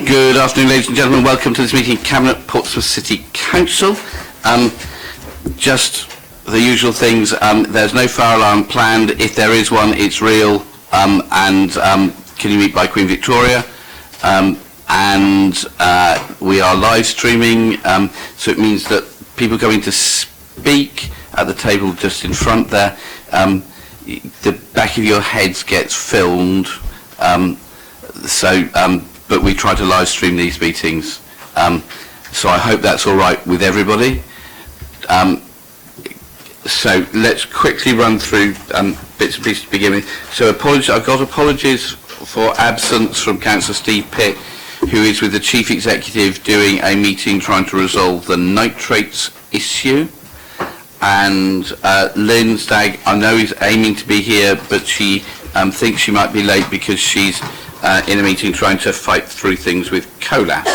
Good afternoon, ladies and gentlemen. Welcome to this meeting of Cabinet, Portsmouth City Council. Just the usual things. There's no fire alarm planned. If there is one, it's real. Can you meet by Queen Victoria? We are live streaming, so it means that people coming to speak at the table just in front there, the back of your heads gets filmed. But we try to live stream these meetings, so I hope that's all right with everybody. So let's quickly run through bits and pieces to begin with. So I've got apologies for absence from Councillor Steve Pitt, who is with the Chief Executive doing a meeting trying to resolve the nitrates issue. And Lynn Stagg, I know, is aiming to be here, but she thinks she might be late because she's in a meeting trying to fight through things with COLAS.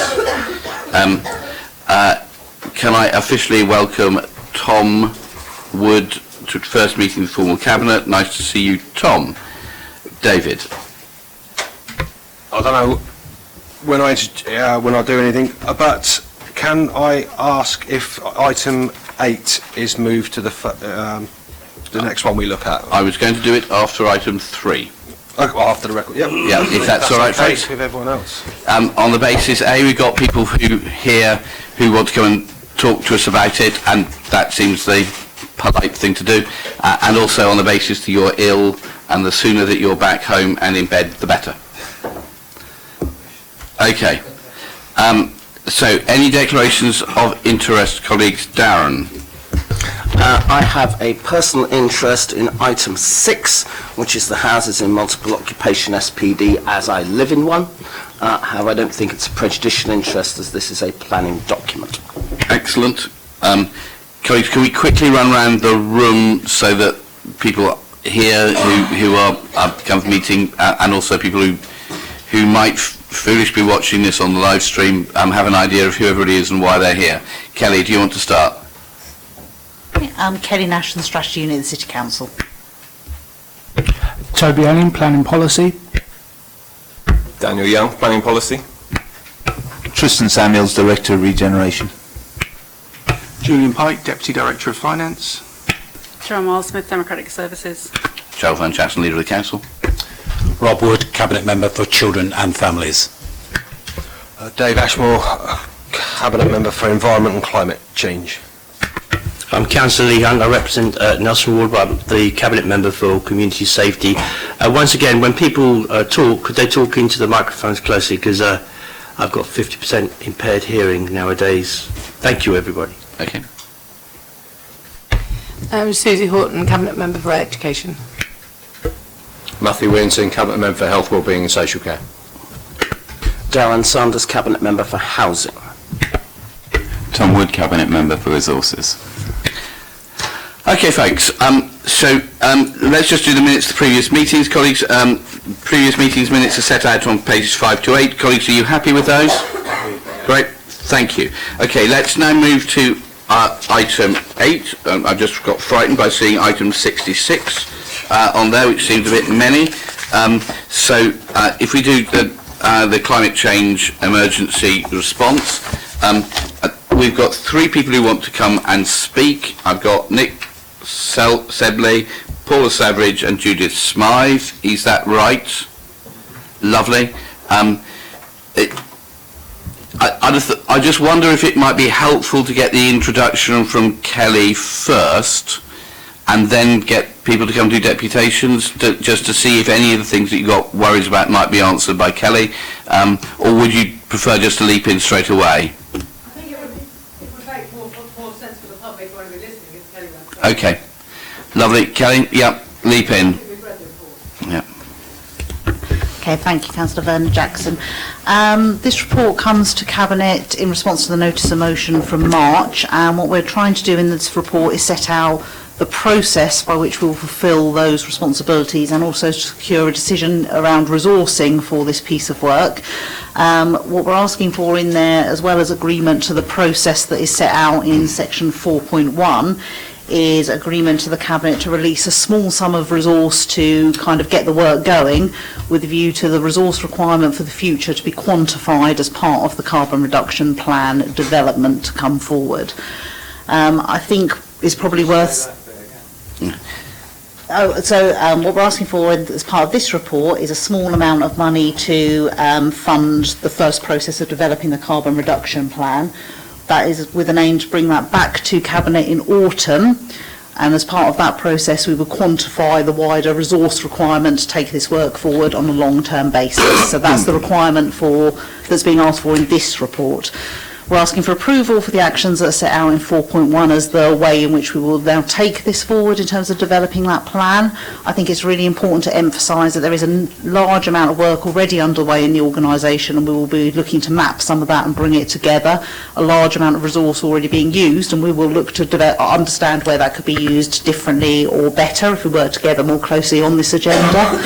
Can I officially welcome Tom Wood to first meeting of the formal cabinet? Nice to see you, Tom. David. I don't know when I do anything, but can I ask if item 8 is moved to the next one we look at? I was going to do it after item 3. After the record, yep. Yeah, if that's all right, okay folks. with everyone else. On the basis, we've got people here who want to come and talk to us about it, and that seems the polite thing to do. And also on the basis that you're ill, and the sooner that you're back home and in bed, the better. Okay. So, any declarations of interest, colleagues? Darren. I have a personal interest in item 6, which is the houses in multiple occupation SPD, as I live in one. However, I don't think it's a prejudicial interest, as this is a planning document. Excellent. Colleagues, can we quickly run around the room so that people here who are come to the meeting, and also people who might foolishly be watching this on the live stream, have an idea of who everybody is and why they're here. Kelly, do you want to start? Kelly Nash, the Strategy Unit of the City Council. Toby Allen, Planning Policy. Daniel Young, Planning Policy. Tristan Samuels, Director of Regeneration. Julian Pike, Deputy Director of Finance. Sharon Miles Smith, Democratic Services. Charles Van Chasten, Leader of the Council. Rob Wood, Cabinet Member for Children and Families. Dave Ashmore, Cabinet Member for Environment and Climate Change. I'm Councillor Lee Hunt. I represent Nelson Ward, but I'm the Cabinet Member for Community Safety. Once again, when people talk, could they talk into the microphones closely, because I've got 50% impaired hearing nowadays. Thank you, everybody. Okay. Susie Horton, Cabinet Member for Education. Matthew Williamson, Cabinet Member for Health, Wellbeing and Social Care. Darren Sanders, Cabinet Member for Housing. Tom Wood, Cabinet Member for Resources. Okay, folks. Let's just do the minutes of the previous meetings, colleagues. Previous meetings minutes are set out on pages 5 to 8. Colleagues, are you happy with those? Great. Thank you. Okay, let's now move to item 8. I just got frightened by seeing item 66 on there, which seems a bit many. If we do the climate change emergency response, we've got 3 people who want to come and speak. I've got Nick Sebley, Paula Savage and Judith Smythe. Is that right? Lovely. I just wonder if it might be helpful to get the introduction from Kelly first, and then get people to come do deputations, just to see if any of the things that you got worries about might be answered by Kelly, or would you prefer just to leap in straight away? Okay, lovely. Kelly, yeah, leap in. Yeah. Okay, thank you, Councillor Vernon Jackson. This report comes to Cabinet in response to the notice of motion from March, and what we're trying to do in this report is set out the process by which we will fulfil those responsibilities, and also secure a decision around resourcing for this piece of work. What we're asking for in there, as well as agreement to the process that is set out in section 4.1, is agreement to the Cabinet to release a small sum of resource to kind of get the work going, with a view to the resource requirement for the future to be quantified as part of the carbon reduction plan development to come forward. I think it's probably worth... what we're asking for as part of this report is a small amount of money to fund the first process of developing the carbon reduction plan. That is with an aim to bring that back to Cabinet in autumn, and as part of that process we will quantify the wider resource requirement to take this work forward on a long-term basis. So that's the requirement that's being asked for in this report. We're asking for approval for the actions that are set out in 4.1 as the way in which we will now take this forward in terms of developing that plan. I think it's really important to emphasise that there is a large amount of work already underway in the organisation, and we will be looking to map some of that and bring it together. A large amount of resource already being used, and we will look to understand where that could be used differently or better if we work together more closely on this agenda.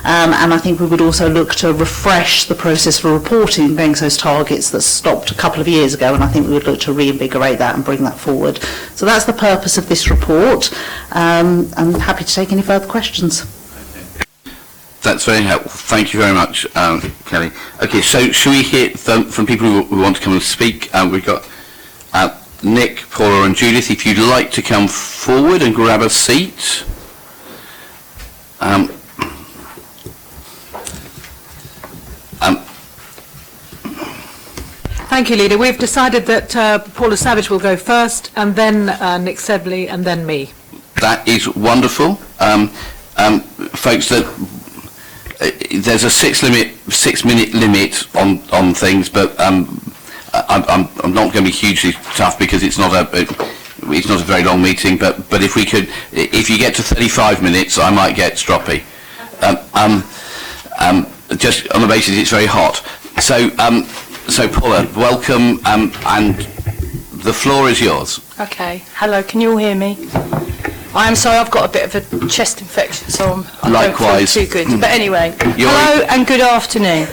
And I think we would also look to refresh the process for reporting against those targets that stopped a couple of years ago, and I think we would look to reinvigorate that and bring that forward. So that's the purpose of this report. I'm happy to take any further questions. That's very helpful. Thank you very much, Kelly. Okay, so should we hear from people who want to come and speak? We've got Nick, Paula and Judith. If you'd like to come forward and grab a seat. Thank you, Leader. We've decided that Paula Savage will go first, and then Nick Sedley, and then me. That is wonderful. Folks, there's a 6-minute limit on things, but I'm not going to be hugely tough because it's not a very long meeting. But if you get to 35 minutes, I might get stroppy. Just on the basis it's very hot. So Paula, welcome, and the floor is yours. Okay. Hello, can you all hear me? I am sorry, I've got a bit of a chest infection, so I Likewise. don't feel too good. But anyway, hello and good afternoon.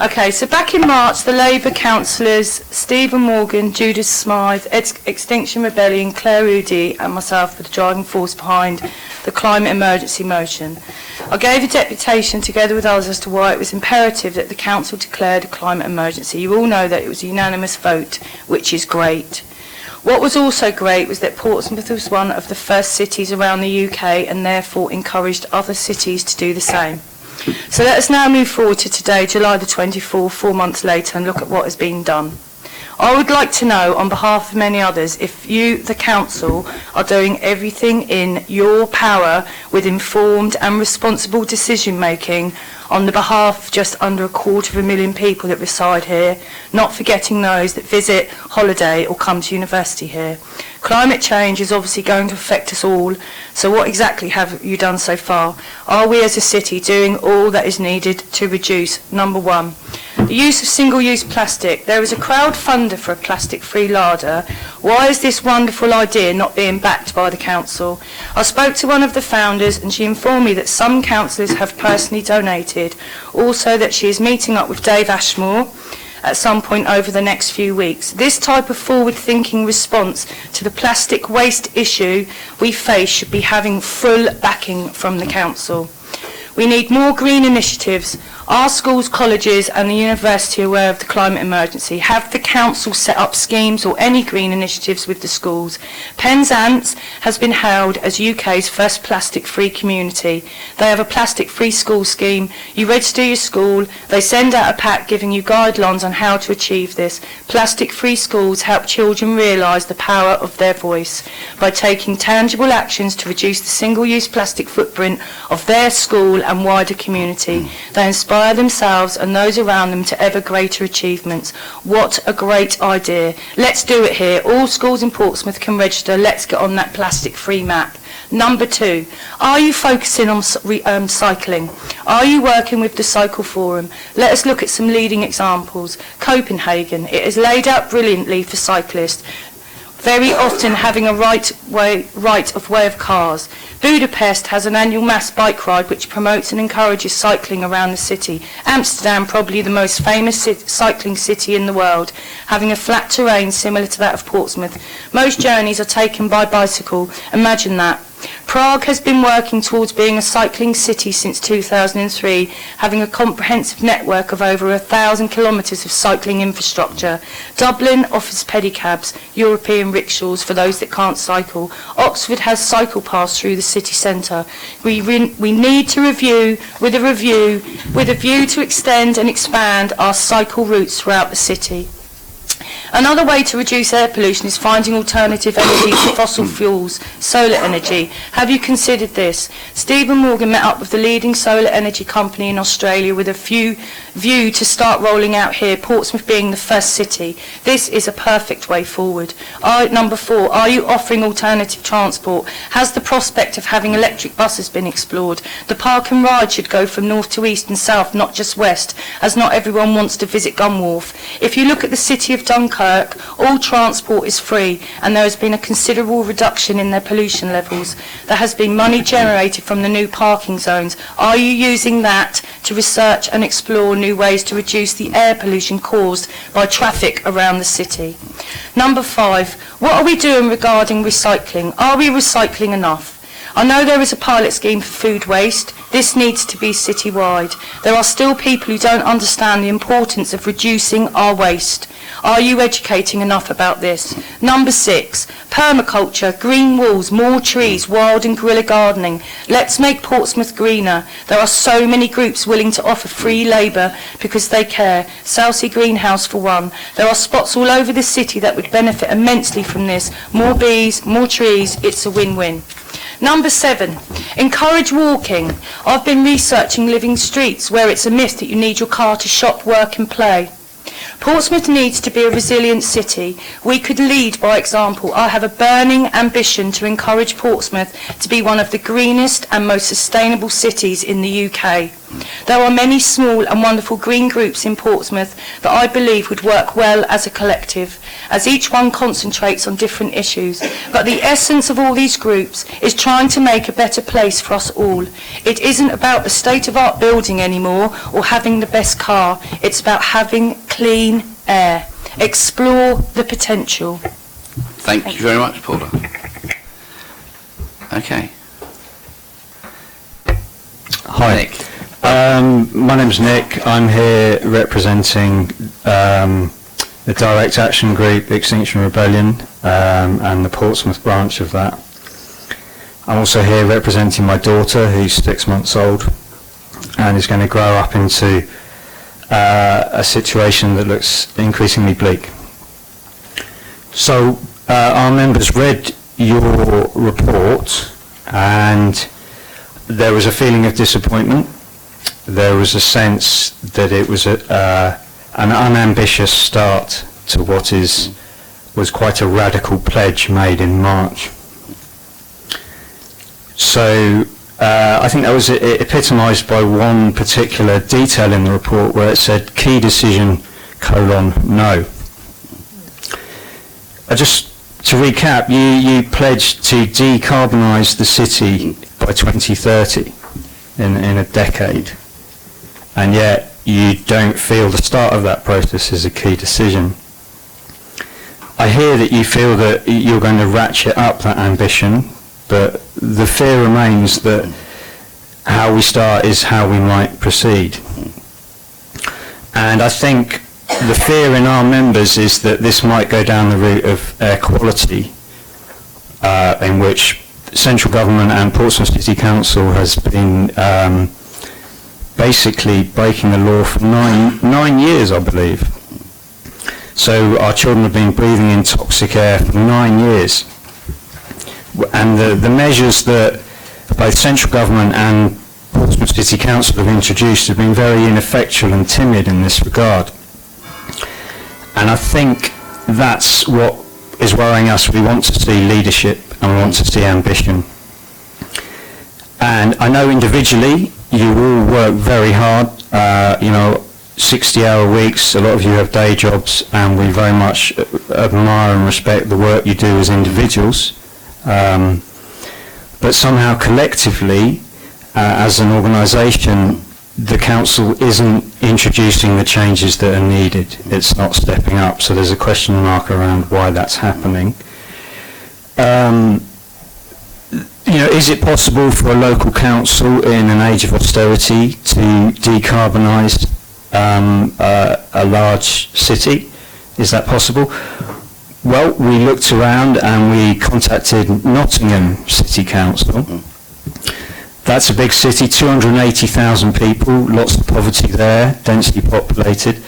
Okay, so back in March, the Labour councillors, Stephen Morgan, Judith Smythe, Extinction Rebellion, Claire Udy and myself were the driving force behind the climate emergency motion. I gave a deputation together with others as to why it was imperative that the council declared a climate emergency. You all know that it was a unanimous vote, which is great. What was also great was that Portsmouth was one of the first cities around the UK and therefore encouraged other cities to do the same. So let us now move forward to today, July the 24th, 4 months later, and look at what has been done. I would like to know, on behalf of many others, if you, the council, are doing everything in your power with informed and responsible decision making on the behalf of just under 250,000 people that reside here, not forgetting those that visit, holiday or come to university here. Climate change is obviously going to affect us all, so what exactly have you done so far? Are we as a city doing all that is needed to reduce? Number one, the use of single-use plastic. There is a crowdfunder for a plastic-free larder. Why is this wonderful idea not being backed by the council? I spoke to one of the founders and she informed me that some councillors have personally donated. Also that she is meeting up with Dave Ashmore at some point over the next few weeks. This type of forward-thinking response to the plastic waste issue we face should be having full backing from the council. We need more green initiatives. Are schools, colleges and the university aware of the climate emergency? Have the council set up schemes or any green initiatives with the schools? Penzance has been hailed as UK's first plastic-free community. They have a plastic-free school scheme. You register your school, they send out a pack giving you guidelines on how to achieve this. Plastic-free schools help children realise the power of their voice by taking tangible actions to reduce the single-use plastic footprint of their school and wider community. They inspire themselves and those around them to ever greater achievements. What a great idea. Let's do it here. All schools in Portsmouth can register. Let's get on that plastic-free map. Number two, are you focusing on cycling? Are you working with the Cycle Forum? Let us look at some leading examples. Copenhagen, it is laid out brilliantly for cyclists. very often having a right of way of cars. Budapest has an annual mass bike ride which promotes and encourages cycling around the city. Amsterdam, probably the most famous cycling city in the world, having a flat terrain similar to that of Portsmouth. Most journeys are taken by bicycle. Imagine that. Prague has been working towards being a cycling city since 2003, having a comprehensive network of over 1,000 kilometres of cycling infrastructure. Dublin offers pedicabs, European rickshaws for those that can't cycle. Oxford has cycle paths through the city centre. We need to review with a view to extend and expand our cycle routes throughout the city. Another way to reduce air pollution is finding alternative energy to fossil fuels, solar energy. Have you considered this? Stephen Morgan met up with the leading solar energy company in Australia with a view to start rolling out here, Portsmouth being the first city. This is a perfect way forward. Number 4, are you offering alternative transport? Has the prospect of having electric buses been explored? The park and ride should go from north to east and south, not just west, as not everyone wants to visit Gunwharf. If you look at the city of Dunkirk, all transport is free and there has been a considerable reduction in their pollution levels. There has been money generated from the new parking zones. Are you using that to research and explore new ways to reduce the air pollution caused by traffic around the city? Number 5, what are we doing regarding recycling? Are we recycling enough? I know there is a pilot scheme for food waste. This needs to be citywide. There are still people who don't understand the importance of reducing our waste. Are you educating enough about this? Number 6, permaculture, green walls, more trees, wild and guerrilla gardening. Let's make Portsmouth greener. There are so many groups willing to offer free labour because they care. Southsea Greenhouse for one. There are spots all over the city that would benefit immensely from this. More bees, more trees, it's a win-win. Number 7, encourage walking. I've been researching living streets where it's a myth that you need your car to shop, work and play. Portsmouth needs to be a resilient city. We could lead by example. I have a burning ambition to encourage Portsmouth to be one of the greenest and most sustainable cities in the UK. There are many small and wonderful green groups in Portsmouth that I believe would work well as a collective, as each one concentrates on different issues. But the essence of all these groups is trying to make a better place for us all. It isn't about the state-of-art building anymore or having the best car. It's about having clean air. Explore the potential. Thank you very much, Paula. Okay. Hi. Nick. My name's Nick. I'm here representing the Direct Action Group, Extinction Rebellion, and the Portsmouth branch of that. I'm also here representing my daughter, who's 6 months old, and is going to grow up into a situation that looks increasingly bleak. So our members read your report, and there was a feeling of disappointment. There was a sense that it was an unambitious start to what was quite a radical pledge made in March. So I think that was epitomised by one particular detail in the report where it said, key decision, no. Just to recap, you pledged to decarbonise the city by 2030 in a decade, and yet you don't feel the start of that process is a key decision. I hear that you feel that you're going to ratchet up that ambition, but the fear remains that how we start is how we might proceed. And I think the fear in our members is that this might go down the route of air quality, in which central government and Portsmouth City Council has been basically breaking the law for nine years, I believe. So our children have been breathing in toxic air for 9 years. And the measures that both central government and Portsmouth City Council have introduced have been very ineffectual and timid in this regard. And I think that's what is worrying us. We want to see leadership and we want to see ambition. And I know individually you all work very hard, 60-hour weeks. A lot of you have day jobs, and we very much admire and respect the work you do as individuals. But somehow collectively, as an organisation, the council isn't introducing the changes that are needed. It's not stepping up, so there's a question mark around why that's happening. Is it possible for a local council in an age of austerity to decarbonise a large city? Is that possible? Well, we looked around and we contacted Nottingham City Council. That's a big city, 280,000 people, lots of poverty there, densely populated.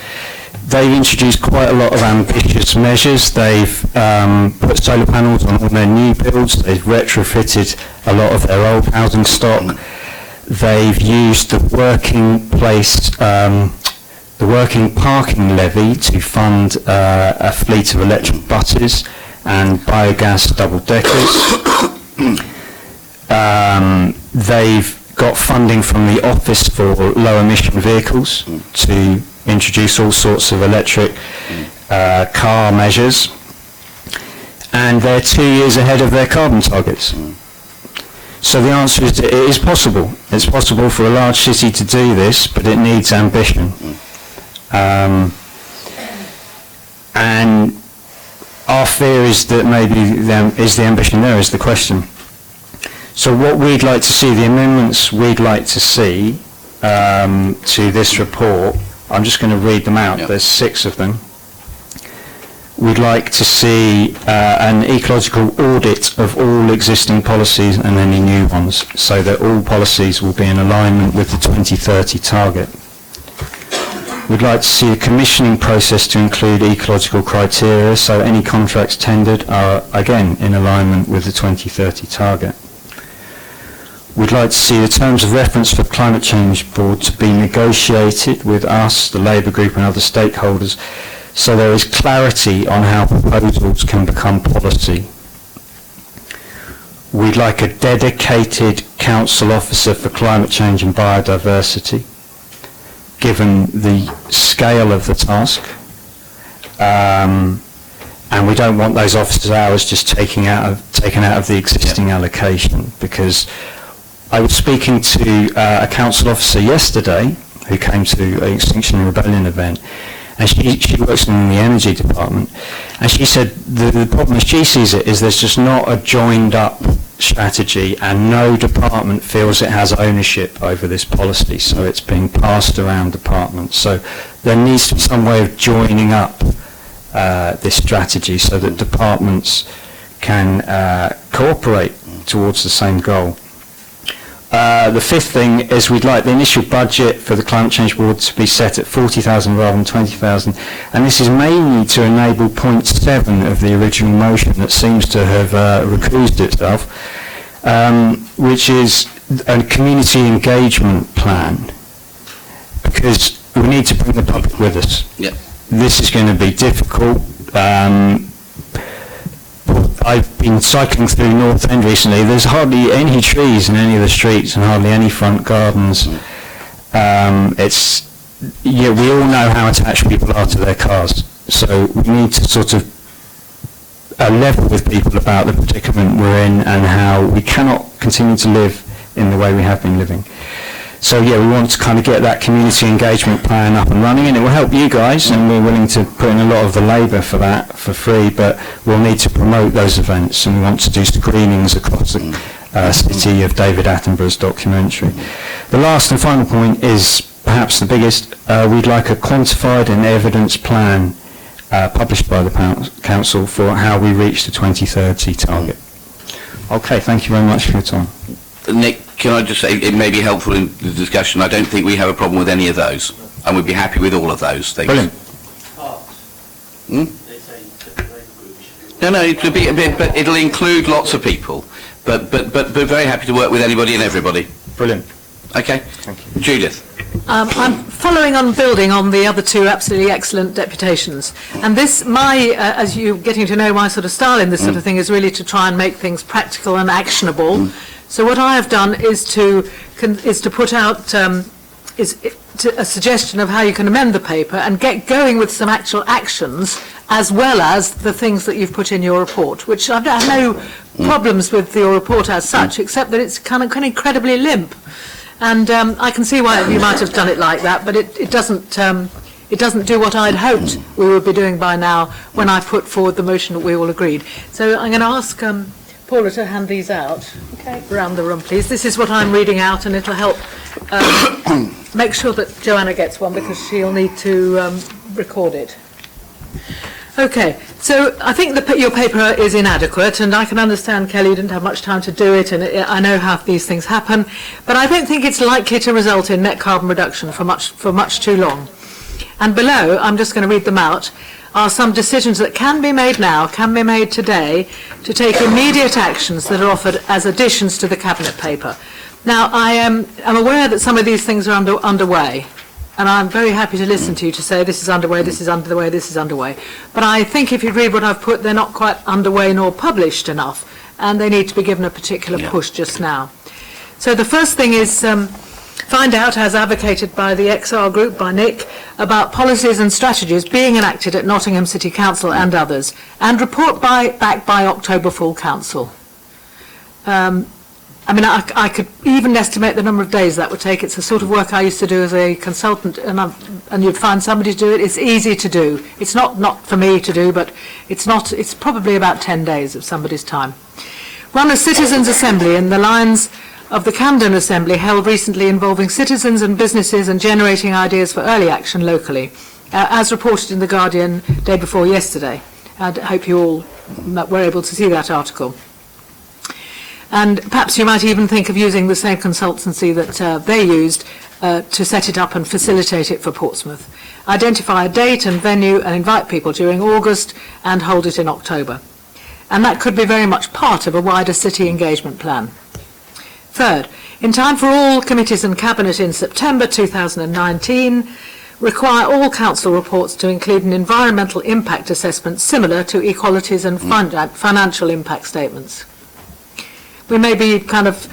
They've introduced quite a lot of ambitious measures. They've put solar panels on all their new builds. They've retrofitted a lot of their old housing stock. They've used the working parking levy to fund a fleet of electric buses and biogas double-deckers. They've got funding from the Office for Low Emission Vehicles to introduce all sorts of electric car measures, and they're 2 years ahead of their carbon targets. So the answer is it is possible. It's possible for a large city to do this, but it needs ambition. And our fear is that maybe is the ambition there is the question. So what we'd like to see, the amendments we'd like to see to this report, I'm just going to read them out. Yep. There's 6 of them. We'd like to see an ecological audit of all existing policies and any new ones, so that all policies will be in alignment with the 2030 target. We'd like to see a commissioning process to include ecological criteria, so any contracts tendered are again in alignment with the 2030 target. We'd like to see the terms of reference for the Climate Change Board to be negotiated with us, the Labour Group and other stakeholders, so there is clarity on how proposals can become policy. We'd like a dedicated council officer for climate change and biodiversity, given the scale of the task. And we don't want those officers' hours just taken out of the existing allocation, because I was speaking to a council officer yesterday who came to an Extinction Rebellion event, and she works in the energy department, and she said the problem as she sees it is there's just not a joined up strategy, and no department feels it has ownership over this policy, so it's being passed around departments. So there needs to be some way of joining up this strategy so that departments can cooperate towards the same goal. The 5th thing is we'd like the initial budget for the Climate Change Board to be set at 40,000 rather than 20,000, and this is mainly to enable point 7 of the original motion that seems to have recused itself, which is a community engagement plan, because we need to bring the public with us. Yep. This is going to be difficult. I've been cycling through North End recently. There's hardly any trees in any of the streets and hardly any front gardens. We all know how attached people are to their cars. So we need to sort of level with people about the predicament we're in and how we cannot continue to live in the way we have been living. So we want to kind of get that community engagement plan up and running, and it will help you guys, and we're willing to put in a lot of the labour for that for free, but we'll need to promote those events, and we want to do screenings across the city of David Attenborough's documentary. The last and final point is perhaps the biggest. We'd like a quantified and evidence plan published by the Council for how we reach the 2030 target. Okay, thank you very much for your time. Nick, can I just say, it may be helpful in the discussion, I don't think we have a problem with any of those, and we'd be happy with all of those things. Brilliant. No, it'll be a bit, but it'll include lots of people, but we're very happy to work with anybody and everybody. Brilliant. Okay. Thank you. Judith. I'm following on building on the other 2 absolutely excellent deputations. And this, as you're getting to know my sort of style in this sort of thing, is really to try and make things practical and actionable. So what I have done is to put out a suggestion of how you can amend the paper and get going with some actual actions, as well as the things that you've put in your report, which I have no problems with your report as such, except that it's kind of incredibly limp. And I can see why you might have done it like that, but it doesn't do what I'd hoped we would be doing by now when I put forward the motion that we all agreed. So I'm going to ask Paula to hand these out around the room, please. This is what I'm reading out, and it'll help make sure that Joanna gets one, because she'll need to record it. Okay, so I think your paper is inadequate, and I can understand, Kelly, you didn't have much time to do it, and I know how these things happen, but I don't think it's likely to result in net carbon reduction for much too long. And below, I'm just going to read them out, are some decisions that can be made now, can be made today, to take immediate actions that are offered as additions to the Cabinet paper. Now, I am aware that some of these things are underway, and I'm very happy to listen to you to say this is underway, this is underway, this is underway. But I think if you read what I've put, they're not quite underway nor published enough, and they need to be given a particular push just now. So the first thing is find out, as advocated by the XR group, by Nick, about policies and strategies being enacted at Nottingham City Council and others, and report back by October full council. I mean, I could even estimate the number of days that would take. It's the sort of work I used to do as a consultant, and you'd find somebody to do it. It's easy to do. It's not for me to do, but it's probably about 10 days of somebody's time. Run a citizens' assembly in the lines of the Camden Assembly held recently, involving citizens and businesses and generating ideas for early action locally, as reported in The Guardian day before yesterday. I hope you all were able to see that article. And perhaps you might even think of using the same consultancy that they used to set it up and facilitate it for Portsmouth. Identify a date and venue and invite people during August and hold it in October. And that could be very much part of a wider city engagement plan. Third, in time for all committees and Cabinet in September 2019, require all council reports to include an environmental impact assessment similar to equalities and financial impact statements. We may be kind of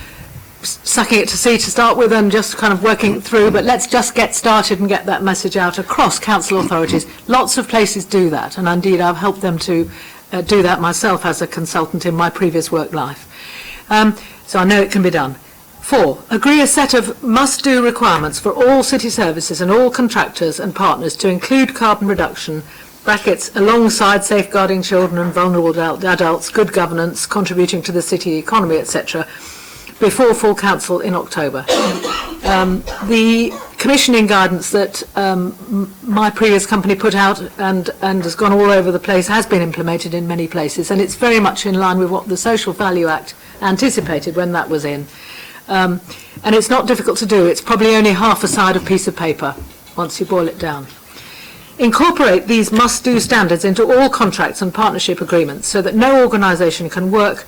sucking it to sea to start with and just kind of working it through, but let's just get started and get that message out across council authorities. Lots of places do that, and indeed I've helped them to do that myself as a consultant in my previous work life. So I know it can be done. 4, agree a set of must-do requirements for all city services and all contractors and partners to include carbon reduction, brackets, alongside safeguarding children and vulnerable adults, good governance, contributing to the city economy, etc., before full council in October. The commissioning guidance that my previous company put out and has gone all over the place has been implemented in many places, and it's very much in line with what the Social Value Act anticipated when that was in. And it's not difficult to do. It's probably only half a side of piece of paper once you boil it down. Incorporate these must-do standards into all contracts and partnership agreements so that no organisation can work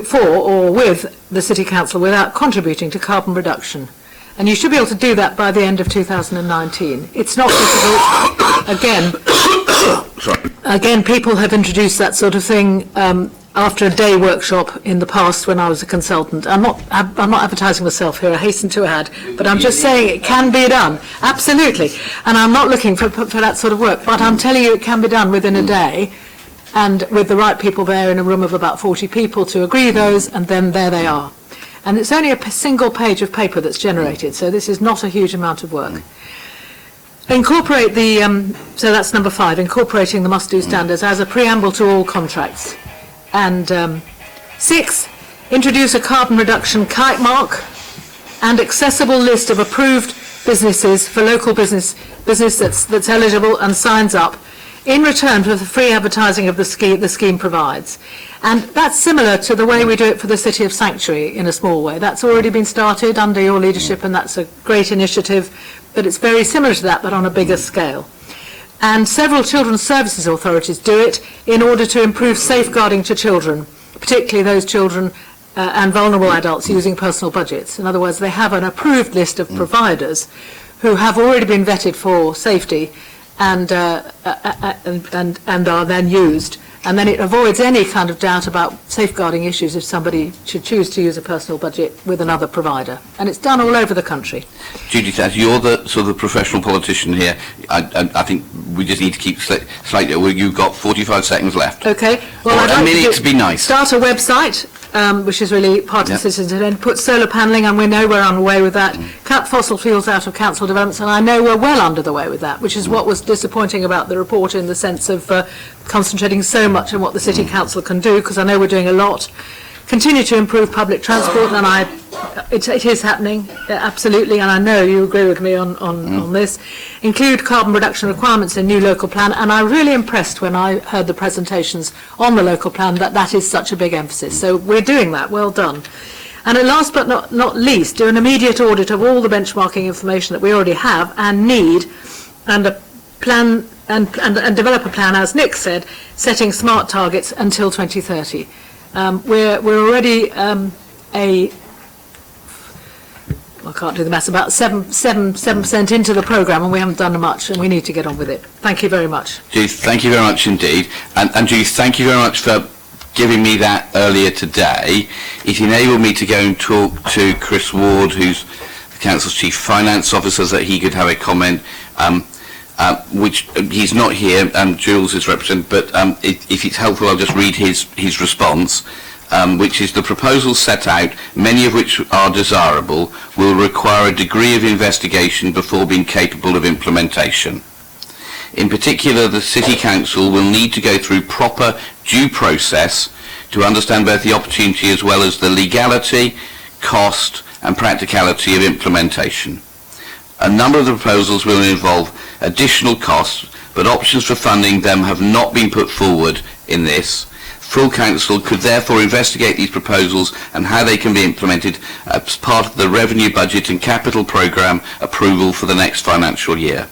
for or with the City Council without contributing to carbon reduction. And you should be able to do that by the end of 2019. It's not difficult. Again, people have introduced that sort of thing after a day workshop in the past when I was a consultant. I'm not advertising myself here, I hasten to add, but I'm just saying it can be done, absolutely. And I'm not looking for that sort of work, but I'm telling you it can be done within a day, and with the right people there in a room of about 40 people to agree those, and then there they are. And it's only a single page of paper that's generated, so this is not a huge amount of work. Incorporate the, so that's number 5, incorporating the must-do standards as a preamble to all contracts. And 6, introduce a carbon reduction kite mark and accessible list of approved businesses for local business that's eligible and signs up in return for the free advertising of the scheme provides. And that's similar to the way we do it for the City of Sanctuary in a small way. That's already been started under your leadership, and that's a great initiative, but it's very similar to that, but on a bigger scale. And several children's services authorities do it in order to improve safeguarding to children, particularly those children and vulnerable adults using personal budgets. In other words, they have an approved list of providers who have already been vetted for safety and are then used, and then it avoids any kind of doubt about safeguarding issues if somebody should choose to use a personal budget with another provider. And it's done all over the country. Judith, as you're the sort of professional politician here, I think we just need to keep slightly. Well, you've got 45 seconds left. Okay. Well, Or I'd a like minute to be nice. Start a website, which is really part of the citizens, and then put solar panelling, and we know we're on the way with that. Cut fossil fuels out of council developments, and I know we're well under the way with that, which is what was disappointing about the report in the sense of concentrating so much on what the City Council can do, because I know we're doing a lot. Continue to improve public transport, and it is happening, absolutely, and I know you agree with me on this. Include carbon reduction requirements in new local plan, and I'm really impressed when I heard the presentations on the local plan that is such a big emphasis. So we're doing that, well done. And at last but not least, do an immediate audit of all the benchmarking information that we already have and need, and a plan and develop a plan, as Nick said, setting smart targets until 2030. We're already I can't do the maths, about 7% into the programme, and we haven't done much, and we need to get on with it. Thank you very much. Judith, thank you very much indeed. And Judith, thank you very much for giving me that earlier today. It enabled me to go and talk to Chris Ward, who's the Council's Chief Finance Officer, so that he could have a comment, which he's not here, Jules is represented, but if it's helpful, I'll just read his response. Which is the proposals set out, many of which are desirable, will require a degree of investigation before being capable of implementation. In particular, the City Council will need to go through proper due process to understand both the opportunity as well as the legality, cost and practicality of implementation. A number of the proposals will involve additional costs, but options for funding them have not been put forward in this. Full Council could therefore investigate these proposals and how they can be implemented as part of the revenue budget and capital programme approval for the next financial year.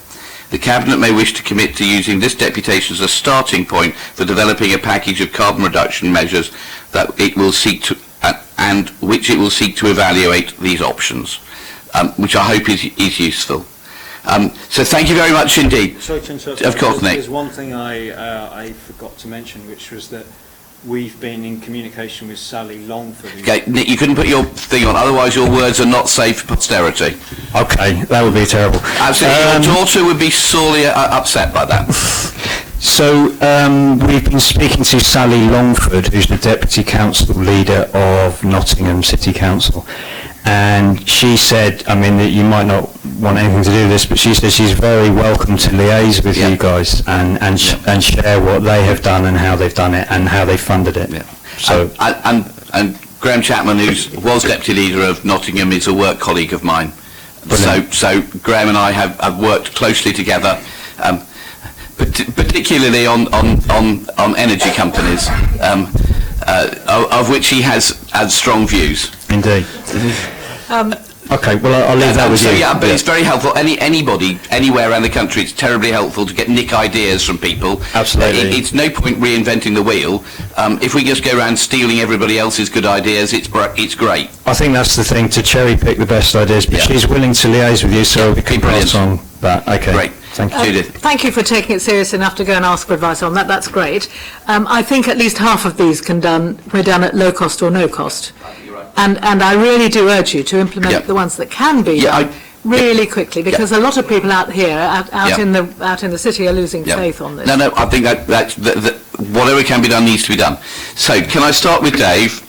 The Cabinet may wish to commit to using this deputation as a starting point for developing a package of carbon reduction measures that it will seek to and which it will seek to evaluate these options, which I hope is useful. So thank you very much indeed. Sorry to interrupt. Of course, Nick. There's one thing I forgot to mention, which was that we've been in communication with Sally Longford. Okay, Nick, you couldn't put your thing on, otherwise your words are not safe for posterity. Okay, that would be terrible. Absolutely, your daughter would be sorely upset by that. So we've been speaking to Sally Longford, who's the Deputy Council Leader of Nottingham City Council. And she said, I mean, that you might not want anything to do with this, but she said she's very welcome to liaise with you guys and share what they have done and how they've done it and how they funded it. Yeah. So and Graham Chapman, who was Deputy Leader of Nottingham, is a work colleague of mine. So Graham and I have worked closely together, particularly on energy companies, of which he has strong views. Indeed. Okay, well, I'll leave that with you. Yeah, but it's very helpful. Anybody, anywhere around the country, it's terribly helpful to nick ideas from people. Absolutely. It's no point reinventing the wheel. If we just go around stealing everybody else's good ideas, it's great. I think that's the thing, to cherry pick the best ideas, but she's willing to liaise with you, so we can pass on that. Okay. Great. Thank you. Judith. Thank you for taking it serious enough to go and ask for advice on that. That's great. I think at least half of these we're done at low cost or no cost. And I really do urge you to implement the ones that can be done really quickly, because a lot of people out here, out in the city, are losing faith on this. No, I think that whatever can be done needs to be done. So can I start with Dave?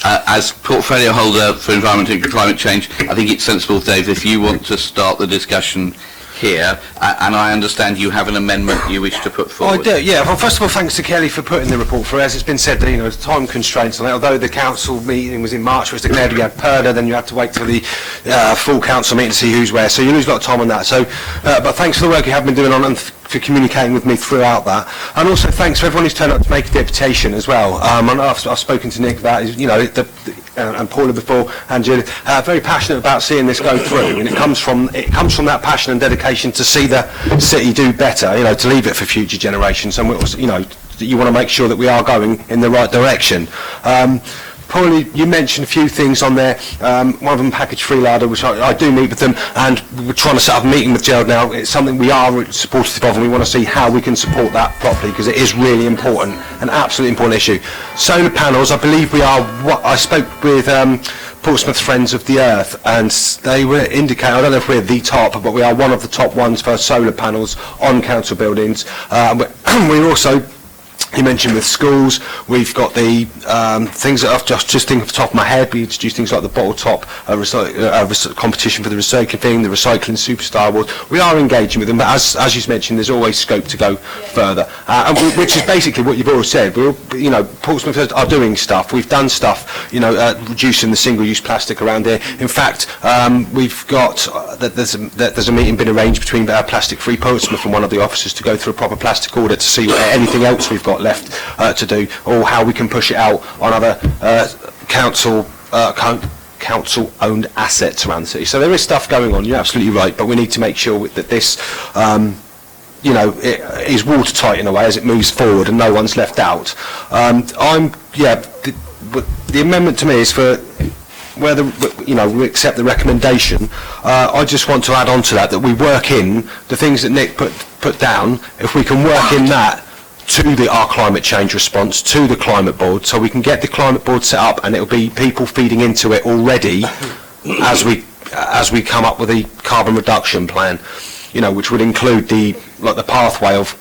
As portfolio holder for environment and climate change, I think it's sensible, Dave, if you want to start the discussion here, and I understand you have an amendment you wish to put forward. I do, yeah. Well, first of all, thanks to Kelly for putting the report through. As it's been said, there's time constraints on it. Although the council meeting was in March, it was declared we had PERDA, then you have to wait till the full council meeting to see who's where. So you lose a lot of time on that. So, but thanks for the work you have been doing on and for communicating with me throughout that. And also thanks to everyone who's turned up to make a deputation as well. And I've spoken to Nick about, and Paula before, and Judith, very passionate about seeing this go through. And it comes from that passion and dedication to see the city do better, to leave it for future generations. And we also, you want to make sure that we are going in the right direction. probably you mentioned a few things on there. One of them, package freeloader, which I do meet with them, and we're trying to set up a meeting with Gerald now. It's something we are supportive of, and we want to see how we can support that properly, because it is really important, an absolutely important issue. Solar panels, I believe we are. I spoke with Portsmouth Friends of the Earth, and they were indicating, I don't know if we're the top, but we are one of the top ones for solar panels on council buildings. We're also, you mentioned with schools, we've got the things that I've just think off the top of my head. We introduced things like the bottle top competition for the recycling thing, the recycling superstar award. We are engaging with them, but as you mentioned, there's always scope to go further, which is basically what you've already said. Portsmouth are doing stuff. We've done stuff, reducing the single-use plastic around here. In fact, we've got there's a meeting been arranged between Plastic-Free Portsmouth and one of the officers to go through a proper plastic audit to see anything else we've got left to do, or how we can push it out on other council-owned assets around the city. So there is stuff going on, you're absolutely right, but we need to make sure that this it is watertight in a way as it moves forward and no one's left out. The amendment to me is for whether we accept the recommendation. I just want to add on to that we work in the things that Nick put down. If we can work in that to our climate change response, to the climate board, so we can get the climate board set up, and it'll be people feeding into it already as we come up with the carbon reduction plan, which would include the pathway of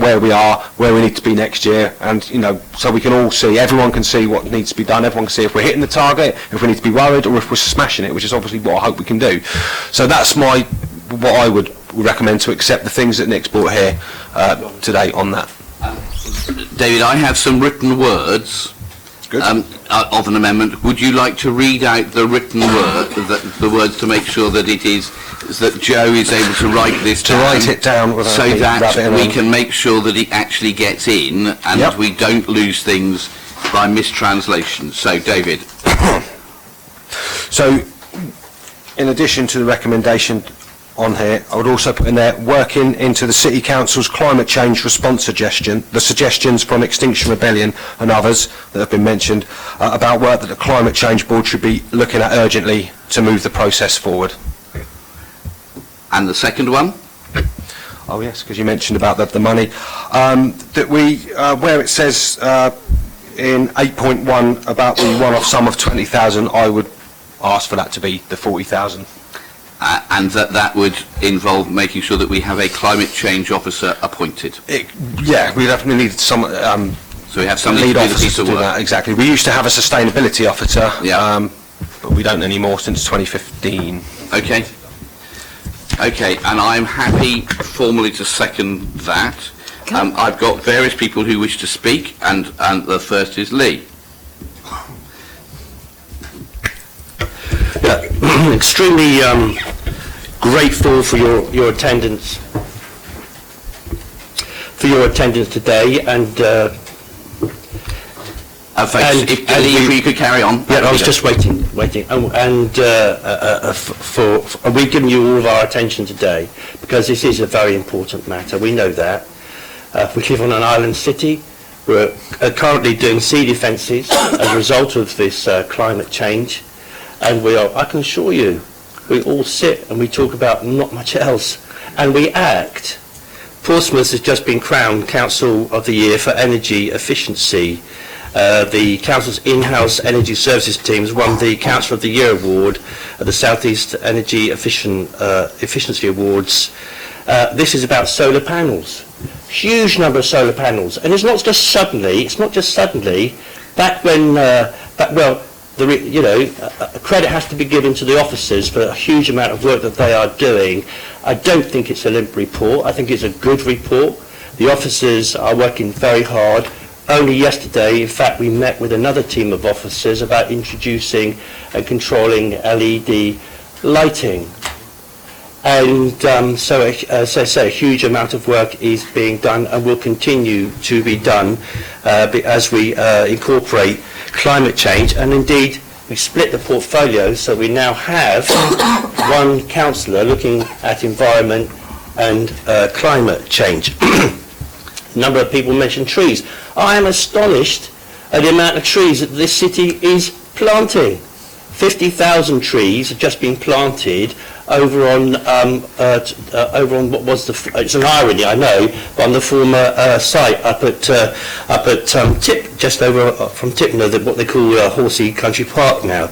where we are, where we need to be next year, and so we can all see, everyone can see what needs to be done, everyone can see if we're hitting the target, if we need to be worried, or if we're smashing it, which is obviously what I hope we can do. So that's what I would recommend, to accept the things that Nick's brought here today on that. David, I have some written words of an amendment. Would you like to read out the written the words to make sure that it is that Joe is able to write this down? To write it down so that we can make sure that it actually gets in, and we don't lose things by mistranslation. So, David. So, in addition to the recommendation on here, I would also put in there, working into the City Council's climate change response the suggestions from Extinction Rebellion and others that have been mentioned about work that the Climate Change Board should be looking at urgently to move the process forward. And the second one? Oh yes, because you mentioned about the money. That we, where it says in 8.1 about the one-off sum of 20,000, I would ask for that to be the 40,000. And that would involve making sure that we have a climate change officer appointed. We'd definitely need some. So we have somebody lead to do the piece of work. That, exactly. We used to have a sustainability officer, but we don't anymore since 2015. Okay. Okay, and I'm happy formally to second that. I've got various people who wish to speak, and the first is Lee. Extremely grateful for your attendance today, and if you could carry on. Yeah, I was just waiting, for we've given you all of our attention today because this is a very important matter. We know that. We live on an island city. We're currently doing sea defences as a result of this climate change. And I can assure you, we all sit and we talk about not much else, and we act. Portsmouth has just been crowned Council of the Year for Energy Efficiency. The Council's in-house energy services teams won the Council of the Year award at the South East Energy Efficiency Awards. This is about solar panels. Huge number of solar panels, and it's not just suddenly. Back when, credit has to be given to the officers for a huge amount of work that they are doing. I don't think it's a limp report. I think it's a good report. The officers are working very hard. Only yesterday, in fact, we met with another team of officers about introducing and controlling LED lighting. And so as I say, a huge amount of work is being done and will continue to be done as we incorporate climate change. And indeed, we split the portfolio, so we now have one councillor looking at environment and climate change. A number of people mentioned trees. I am astonished the amount of trees that this city is planting. 50,000 trees have just been planted over on what was it's an irony, I know, but on the former site up at Tip, just over from Tipner, what they call Horsey Country Park now.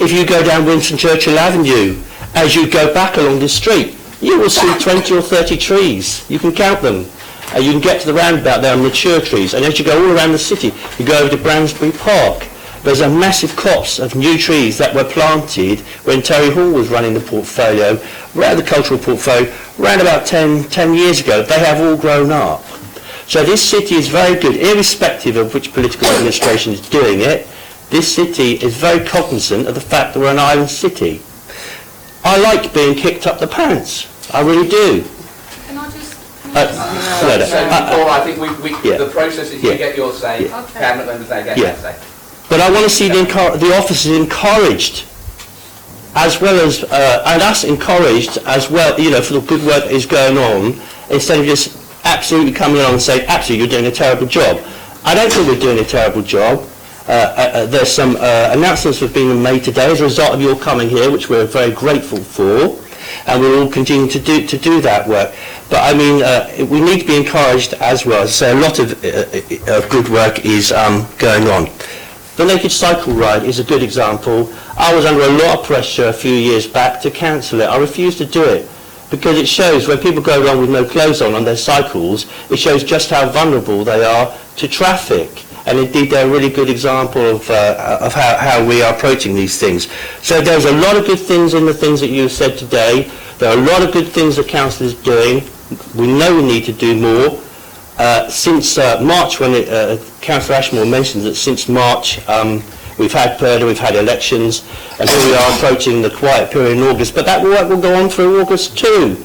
If you go down Winston Churchill Avenue, as you go back along this street, you will see 20 or 30 trees. You can count them. You can get to the roundabout there on mature trees, and as you go all around the city, you go over to Bransbury Park. There's a massive copse of new trees that were planted when Terry Hall was running the portfolio, the cultural portfolio, around about 10 years ago. They have all grown up. So this city is very good, irrespective of which political administration is doing it. This city is very cognizant of the fact that we're an island city. I like being kicked up the pants. I really do. Can I just... I think the process is you get your say, cabinet members they get their say. But I want to see the officers encouraged, as well as, and us encouraged as well, for the good work that is going on, instead of just absolutely coming along and saying, absolutely, you're doing a terrible job. I don't think we're doing a terrible job. There's some announcements that have been made today as a result of your coming here, which we're very grateful for, and we'll all continue to do that work. But I mean, we need to be encouraged as well. So a lot of good work is going on. The Naked Cycle Ride is a good example. I was under a lot of pressure a few years back to cancel it. I refused to do it because it shows when people go along with no clothes on their cycles, it shows just how vulnerable they are to traffic. And indeed, they're a really good example of how we are approaching these things. So there's a lot of good things in the things that you said today. There are a lot of good things that Council is doing. We know we need to do more. Since March, when Councillor Ashmore mentioned that since March we've had Purdah, we've had elections, and here we are approaching the quiet period in August, but that work will go on through August too.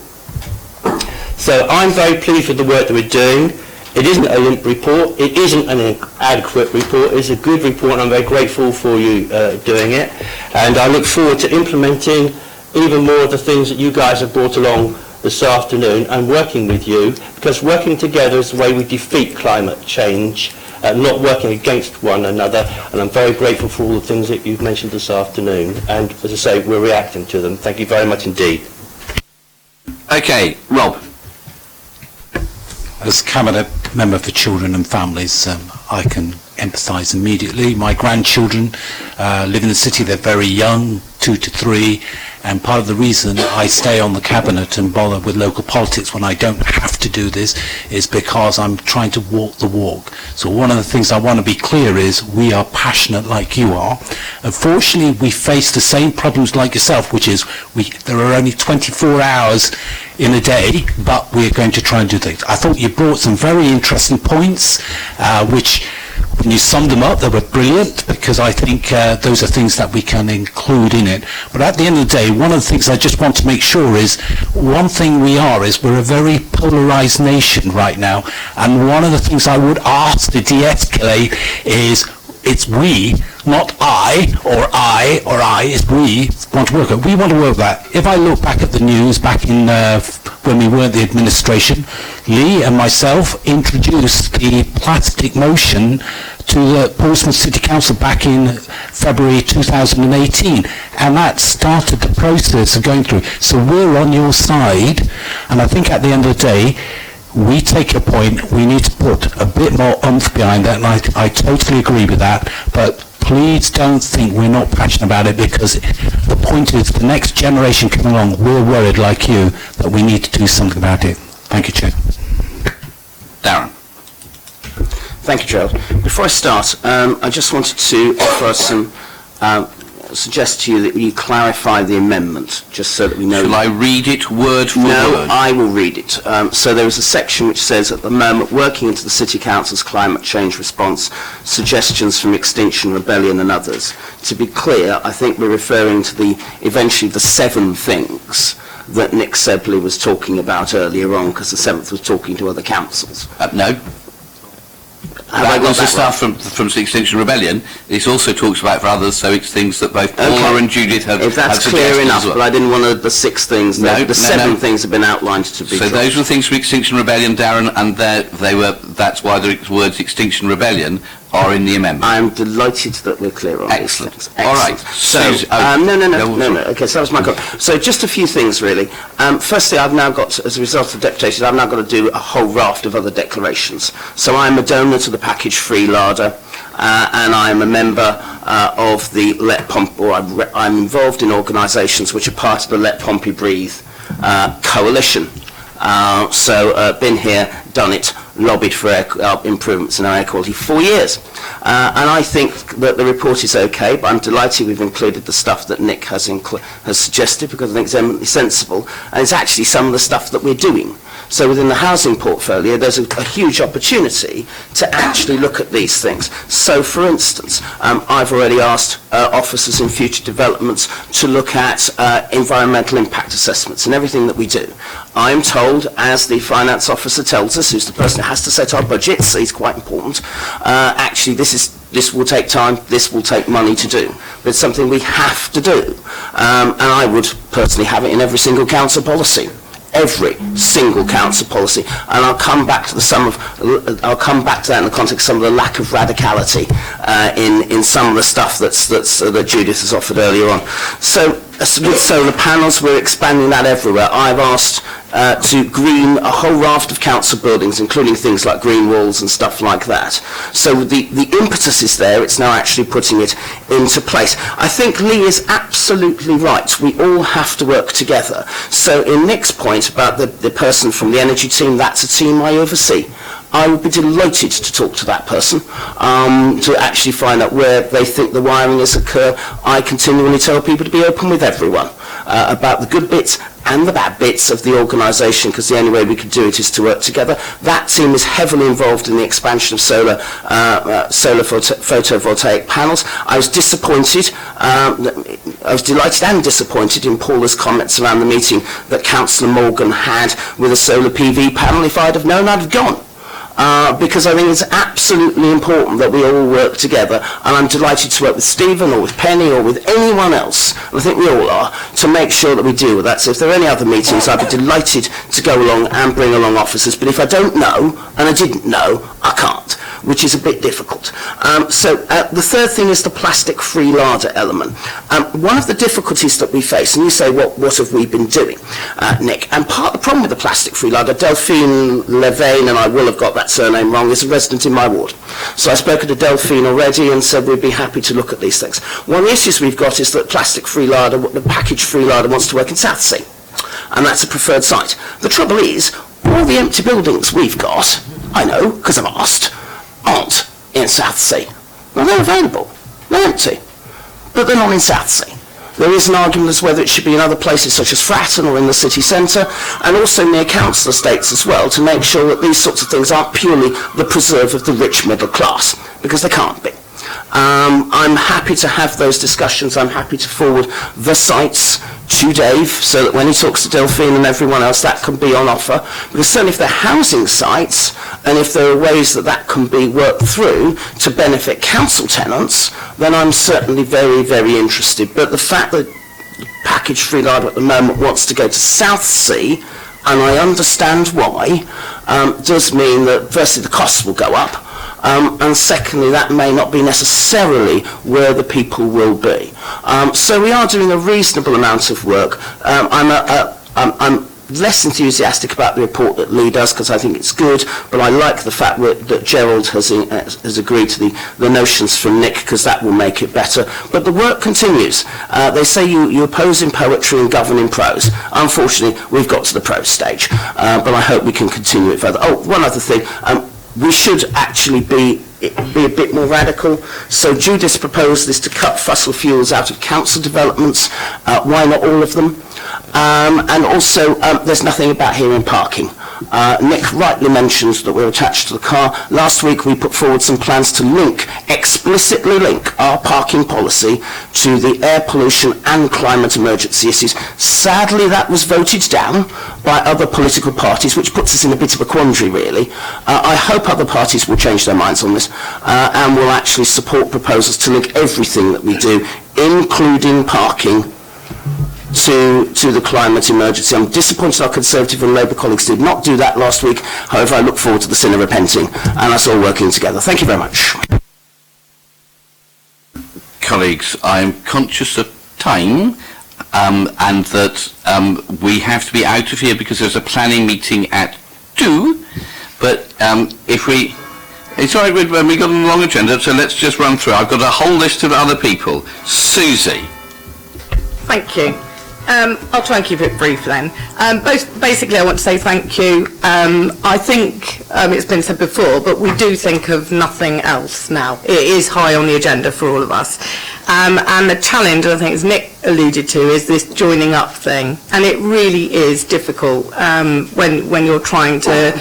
So I'm very pleased with the work that we're doing. It isn't a limp report, it isn't an adequate report, it's a good report, and I'm very grateful for you doing it, and I look forward to implementing even more of the things that you guys have brought along this afternoon and working with you, because working together is the way we defeat climate change, not working against one another, and I'm very grateful for all the things that you've mentioned this afternoon, and as I say, we're reacting to them. Thank you very much indeed. Okay, Rob. As Cabinet Member for Children and Families, I can empathise immediately. My grandchildren live in the city, they're very young, 2 to 3, and part of the reason I stay on the Cabinet and bother with local politics when I don't have to do this is because I'm trying to walk the walk. So one of the things I want to be clear is we are passionate like you are. Unfortunately, we face the same problems like yourself, which is there are only 24 hours in a day, but we're going to try and do things. I thought you brought some very interesting points, which when you summed them up, they were brilliant, because I think those are things that we can include in it. But at the end of the day, one of the things I just want to make sure is, one thing is we're a very polarised nation right now, and one of the things I would ask to de-escalate is, it's we, not I, it's we want to work it. We want to work that. If I look back at the news back in when we weren't the administration, Lee and myself introduced the plastic motion to the Portsmouth City Council back in February 2018, and that started the process of going through. So we're on your side, and I think at the end of the day, we take your point, we need to put a bit more oomph behind that, and I totally agree with that, but please don't think we're not passionate about it, because the point is the next generation coming along, we're worried like you that we need to do something about it. Thank you, Chair. Darren. Thank you, Gerald. Before I start, I just wanted to offer some suggest to you that you clarify the amendment, just so that we know. Shall I read it word for word? No, I will read it. So there is a section which says, at the moment, working into the City Council's climate change response, suggestions from Extinction Rebellion and others. To be clear, I think we're referring to eventually the 7 things that Nick Sebley was talking about earlier on, because the 7th was talking to other councils. No. That was the stuff from Extinction Rebellion. It also talks about for others, so it's things that both Paula and Judith have If that's have clear enough, well. but I didn't want the 6 things. The 7 things have been outlined to be. So dropped. those were things from Extinction Rebellion, Darren, and that's why the words Extinction Rebellion are in the amendment. I'm delighted that we're clear on Excellent. these things. All right. So, Susie- no. Okay, so that was my comment. So just a few things, really. Firstly, I've now got, as a result of deputation, I've now got to do a whole raft of other declarations. So I'm a donor to the package free larder, and I'm a member of the Let Pompey, or I'm involved in organisations which are part of the Let Pompey Breathe coalition. Been here, done it, lobbied for improvements in our air quality for 4 years. And I think that the report is okay, but I'm delighted we've included the stuff that Nick has suggested, because I think it's eminently sensible, and it's actually some of the stuff that we're doing. So within the housing portfolio, there's a huge opportunity to actually look at these things. So, for instance, I've already asked officers in future developments to look at environmental impact assessments and everything that we do. I'm told, as the finance officer tells us, who's the person who has to set our budgets, so he's quite important, actually this will take time, this will take money to do. But it's something we have to do. And I would personally have it in every single council policy. Every single council policy, and I'll come back to that in the context of some of the lack of radicality in some of the stuff that Judith has offered earlier on. So with solar panels, we're expanding that everywhere. I've asked to green a whole raft of council buildings, including things like green walls and stuff like that. So the impetus is there, it's now actually putting it into place. I think Lee is absolutely right. We all have to work together. So in Nick's point about the person from the energy team, that's a team I oversee. I would be delighted to talk to that person, to actually find out where they think the wiring has occurred. I continually tell people to be open with everyone about the good bits and the bad bits of the organisation, because the only way we can do it is to work together. That team is heavily involved in the expansion of solar photovoltaic panels. I was disappointed, I was delighted and disappointed in Paula's comments around the meeting that Councillor Morgan had with a solar PV panel. If I'd have known, I'd have gone. Because I think it's absolutely important that we all work together, and I'm delighted to work with Stephen or with Penny or with anyone else, and I think we all are, to make sure that we deal with that. So if there are any other meetings, I'd be delighted to go along and bring along officers, but if I don't know, and I didn't know, I can't, which is a bit difficult. The third thing is the plastic-free larder element. One of the difficulties that we face, and you say, what have we been doing, Nick? And part of the problem with the plastic-free larder, Delphine Levain, and I will have got that surname wrong, is a resident in my ward. So I've spoken to Delphine already and said we'd be happy to look at these things. One of the issues we've got is that plastic-free larder, the package-free larder, wants to work in Southsea, and that's a preferred site. The trouble is, all the empty buildings we've got, I know, because I've asked, aren't in Southsea. Well, they're available. They're empty. But they're not in Southsea. There is an argument as to whether it should be in other places such as Fratton or in the city centre, and also near council estates as well, to make sure that these sorts of things aren't purely the preserve of the rich middle class, because they can't be. I'm happy to have those discussions. I'm happy to forward the sites to Dave, so that when he talks to Delphine and everyone else, that can be on offer. Because certainly if they're housing sites, and if there are ways that that can be worked through to benefit council tenants, then I'm certainly very, very interested. But the fact that package free larder at the moment wants to go to Southsea, and I understand why, does mean that firstly the costs will go up, and secondly that may not be necessarily where the people will be. So we are doing a reasonable amount of work. I'm less enthusiastic about the report that Lee does, because I think it's good, but I like the fact that Gerald has agreed to the notions from Nick, because that will make it better. But the work continues. They say you oppose in poetry and govern in prose. Unfortunately, we've got to the prose stage, but I hope we can continue it further. Oh, one other thing. We should actually be a bit more radical. So Judith's proposal is to cut fossil fuels out of council developments. Why not all of them? And also, there's nothing about here in parking. Nick rightly mentions that we're attached to the car. Last week we put forward some plans to explicitly link our parking policy to the air pollution and climate emergency issues. Sadly, that was voted down by other political parties, which puts us in a bit of a quandary, really. I hope other parties will change their minds on this and will actually support proposals to link everything that we do, including parking, to the climate emergency. I'm disappointed our Conservative and Labour colleagues did not do that last week. However, I look forward to the sin of repenting and us all working together. Thank you very much. colleagues, I'm conscious of time, and that we have to be out of here because there's a planning meeting at 2, but if we... It's all right, we've got a long agenda, so let's just run through. I've got a whole list of other people. Susie. Thank you. I'll try and keep it brief then. Basically, I want to say thank you. I think it's been said before, but we do think of nothing else now. It is high on the agenda for all of us. And the challenge, I think, as Nick alluded to, is this joining up thing. And it really is difficult when you're trying to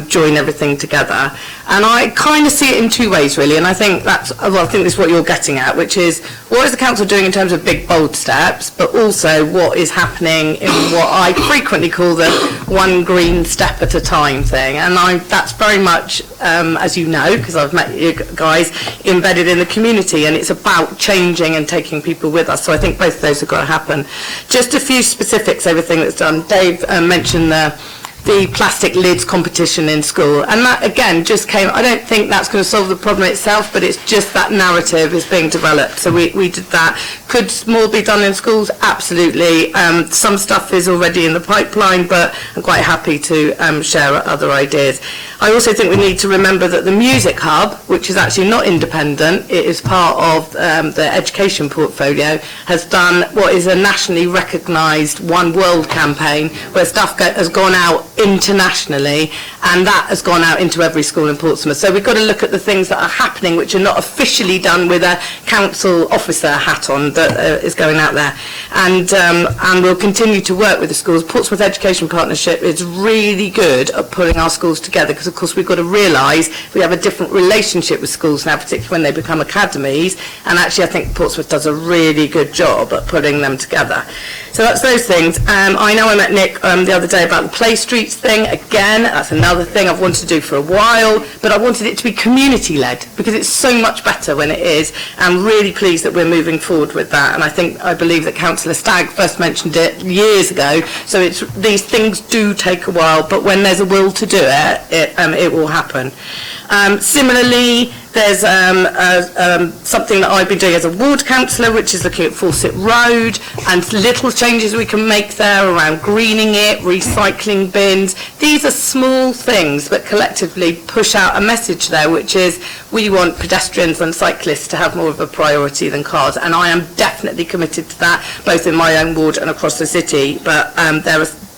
join everything together. And I kind of see it in two ways, really, and I think that's, well, I think this is what you're getting at, which is what is the council doing in terms of big, bold steps, but also what is happening in what I frequently call the one green step at a time thing. And that's very much, as you know, because I've met you guys, embedded in the community, and it's about changing and taking people with us. So I think both of those have got to happen. Just a few specifics, everything that's done. Dave mentioned the plastic lids competition in school, and that again just came. I don't think that's going to solve the problem itself, but it's just that narrative is being developed. So we did that. Could more be done in schools? Absolutely. Some stuff is already in the pipeline, but I'm quite happy to share other ideas. I also think we need to remember that the Music Hub, which is actually not independent, it is part of the education portfolio, has done what is a nationally recognised One World campaign, where stuff has gone out internationally, and that has gone out into every school in Portsmouth. So we've got to look at the things that are happening which are not officially done with a council officer hat on, that is going out there. And we'll continue to work with the schools. Portsmouth Education Partnership is really good at pulling our schools together, because of course we've got to realise we have a different relationship with schools now, particularly when they become academies, and actually I think Portsmouth does a really good job at putting them together. So that's those things. I know I met Nick the other day about the Play Streets thing. Again, that's another thing I've wanted to do for a while, but I wanted it to be community-led, because it's so much better when it is. I'm really pleased that we're moving forward with that, and I believe that Councillor Stagg first mentioned it years ago. So these things do take a while, but when there's a will to do it will happen. Similarly, there's something that I've been doing as a ward councillor, which is looking at Fawcett Road, and little changes we can make there around greening it, recycling bins. These are small things, but collectively push out a message there, which is we want pedestrians and cyclists to have more of a priority than cars, and I am definitely committed to that, both in my own ward and across the city. But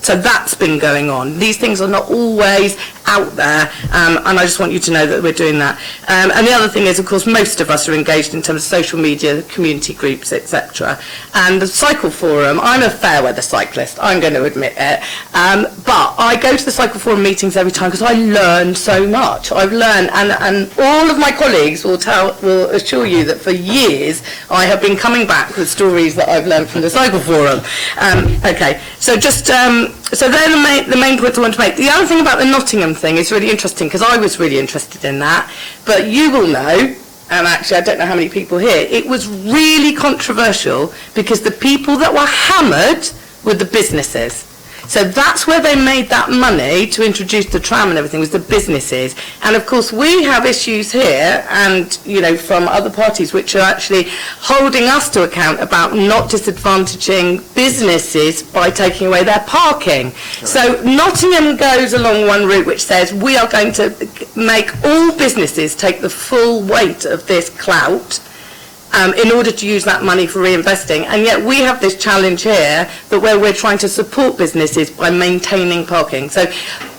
so that's been going on. These things are not always out there, and I just want you to know that we're doing that. And the other thing is, of course, most of us are engaged in terms of social media, community groups, etc. And the Cycle Forum, I'm a fair weather cyclist, I'm going to admit it, but I go to the Cycle Forum meetings every time because I learn so much. I've learned, and all of my colleagues will assure you that for years I have been coming back with stories that I've learned from the Cycle Forum. Okay, so just so they're the main points I want to make. The other thing about the Nottingham thing is really interesting, because I was really interested in that, but you will know, and actually I don't know how many people here, it was really controversial because the people that were hammered were the businesses. So that's where they made that money to introduce the tram and everything, was the businesses. And of course we have issues here, and from other parties, which are actually holding us to account about not disadvantaging businesses by taking away their parking. Correct. So Nottingham goes along one route which says we are going to make all businesses take the full weight of this clout in order to use that money for reinvesting, and yet we have this challenge here that where we're trying to support businesses by maintaining parking. So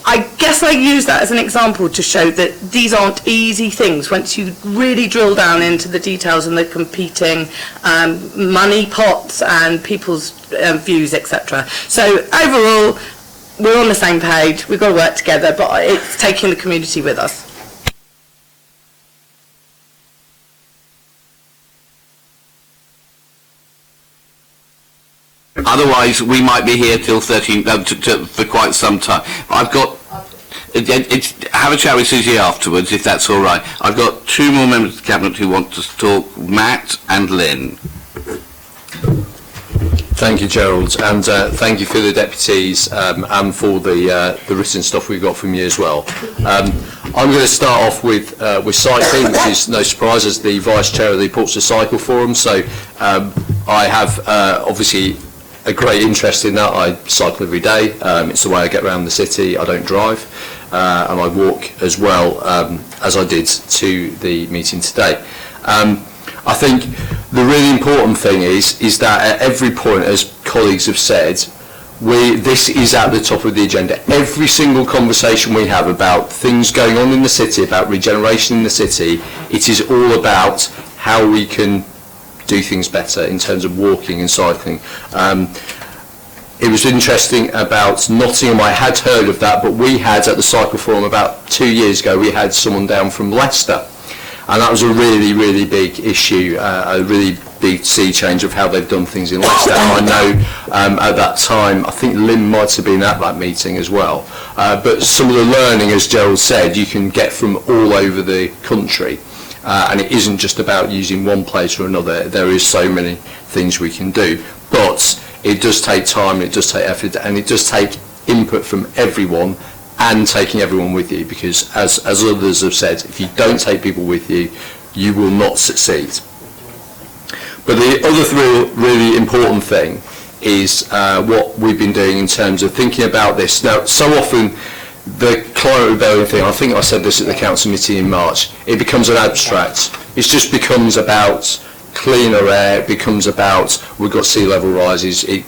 I guess I use that as an example to show that these aren't easy things once you really drill down into the details and the competing money pots and people's views, etc. So overall, we're on the same page, we've got to work together, but it's taking the community with us. Otherwise, we might be here till 13 for quite some time. I've got. Have a chat with Susie afterwards, if that's all right. I've got two more members of the cabinet who want to talk: Matt and Lynn. Thank you, Gerald, and thank you for the deputies and for the written stuff we've got from you as well. I'm going to start off with cycling, which is no surprise as the Vice Chair of the Portsmouth Cycle Forum, so I have obviously a great interest in that. I cycle every day, it's the way I get around the city. I don't drive, and I walk as well as I did to the meeting today. I think the really important thing is that at every point, as colleagues have said, this is at the top of the agenda. Every single conversation we have about things going on in the city, about regeneration in the city, it is all about how we can do things better in terms of walking and cycling. It was interesting about Nottingham. I had heard of that, but we had at the Cycle Forum about 2 years ago, we had someone down from Leicester. And that was a really, really big issue, a really big sea change of how they've done things in Leicester. And I know at that time, I think Lynn might have been at that meeting as well. But some of the learning, as Gerald said, you can get from all over the country. And it isn't just about using one place or another. There is so many things we can do. But it does take time, it does take effort, and it does take input from everyone, and taking everyone with you, because as others have said, if you don't take people with you, you will not succeed. But the other really important thing is what we've been doing in terms of thinking about this. Now, so often the climate rebellion thing, I think I said this at the council meeting in March, it becomes an abstract. It just becomes about cleaner air, it becomes about we've got sea level rises, it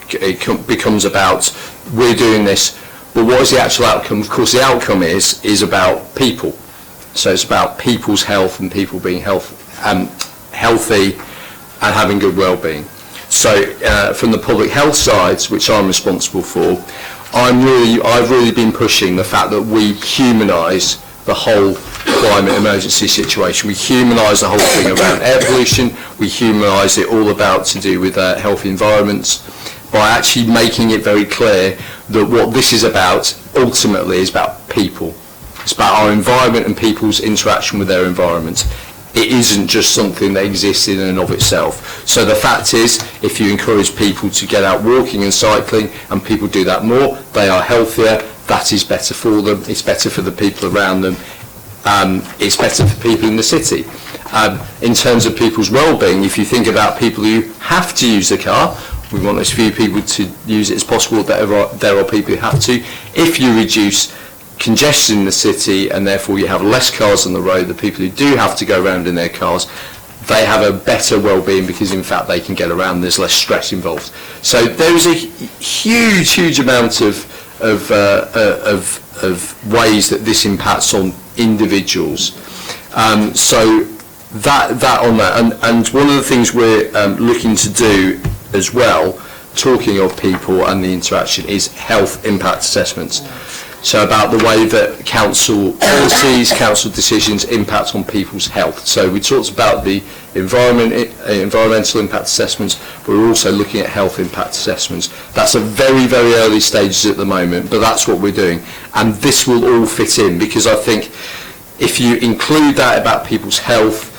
becomes about we're doing this. But what is the actual outcome? Of course, the outcome is about people. So it's about people's health and people being healthy and having good well-being. So from the public health side, which I'm responsible for, I've really been pushing the fact that we humanise the whole climate emergency situation. We humanise the whole thing around air pollution. We humanise it all about to do with healthy environments, by actually making it very clear that what this is about ultimately is about people. It's about our environment and people's interaction with their environment. It isn't just something that exists in and of itself. So the fact is, if you encourage people to get out walking and cycling, and people do that more, they are healthier, that is better for them, it's better for the people around them, it's better for people in the city. In terms of people's well-being, if you think about people who have to use the car, we want as few people to use it as possible. There are people who have to. If you reduce congestion in the city and therefore you have less cars on the road, the people who do have to go around in their cars, they have a better well-being because in fact they can get around, there's less stress involved. So there's a huge amount of ways that this impacts on individuals. So that on that, and one of the things we're looking to do as well, talking of people and the interaction, is health impact assessments. So about the way that council policies, council decisions impact on people's health. So we talked about the environmental impact assessments, but we're also looking at health impact assessments. That's at very early stages at the moment, but that's what we're doing. And this will all fit in, because I think if you include that about people's health,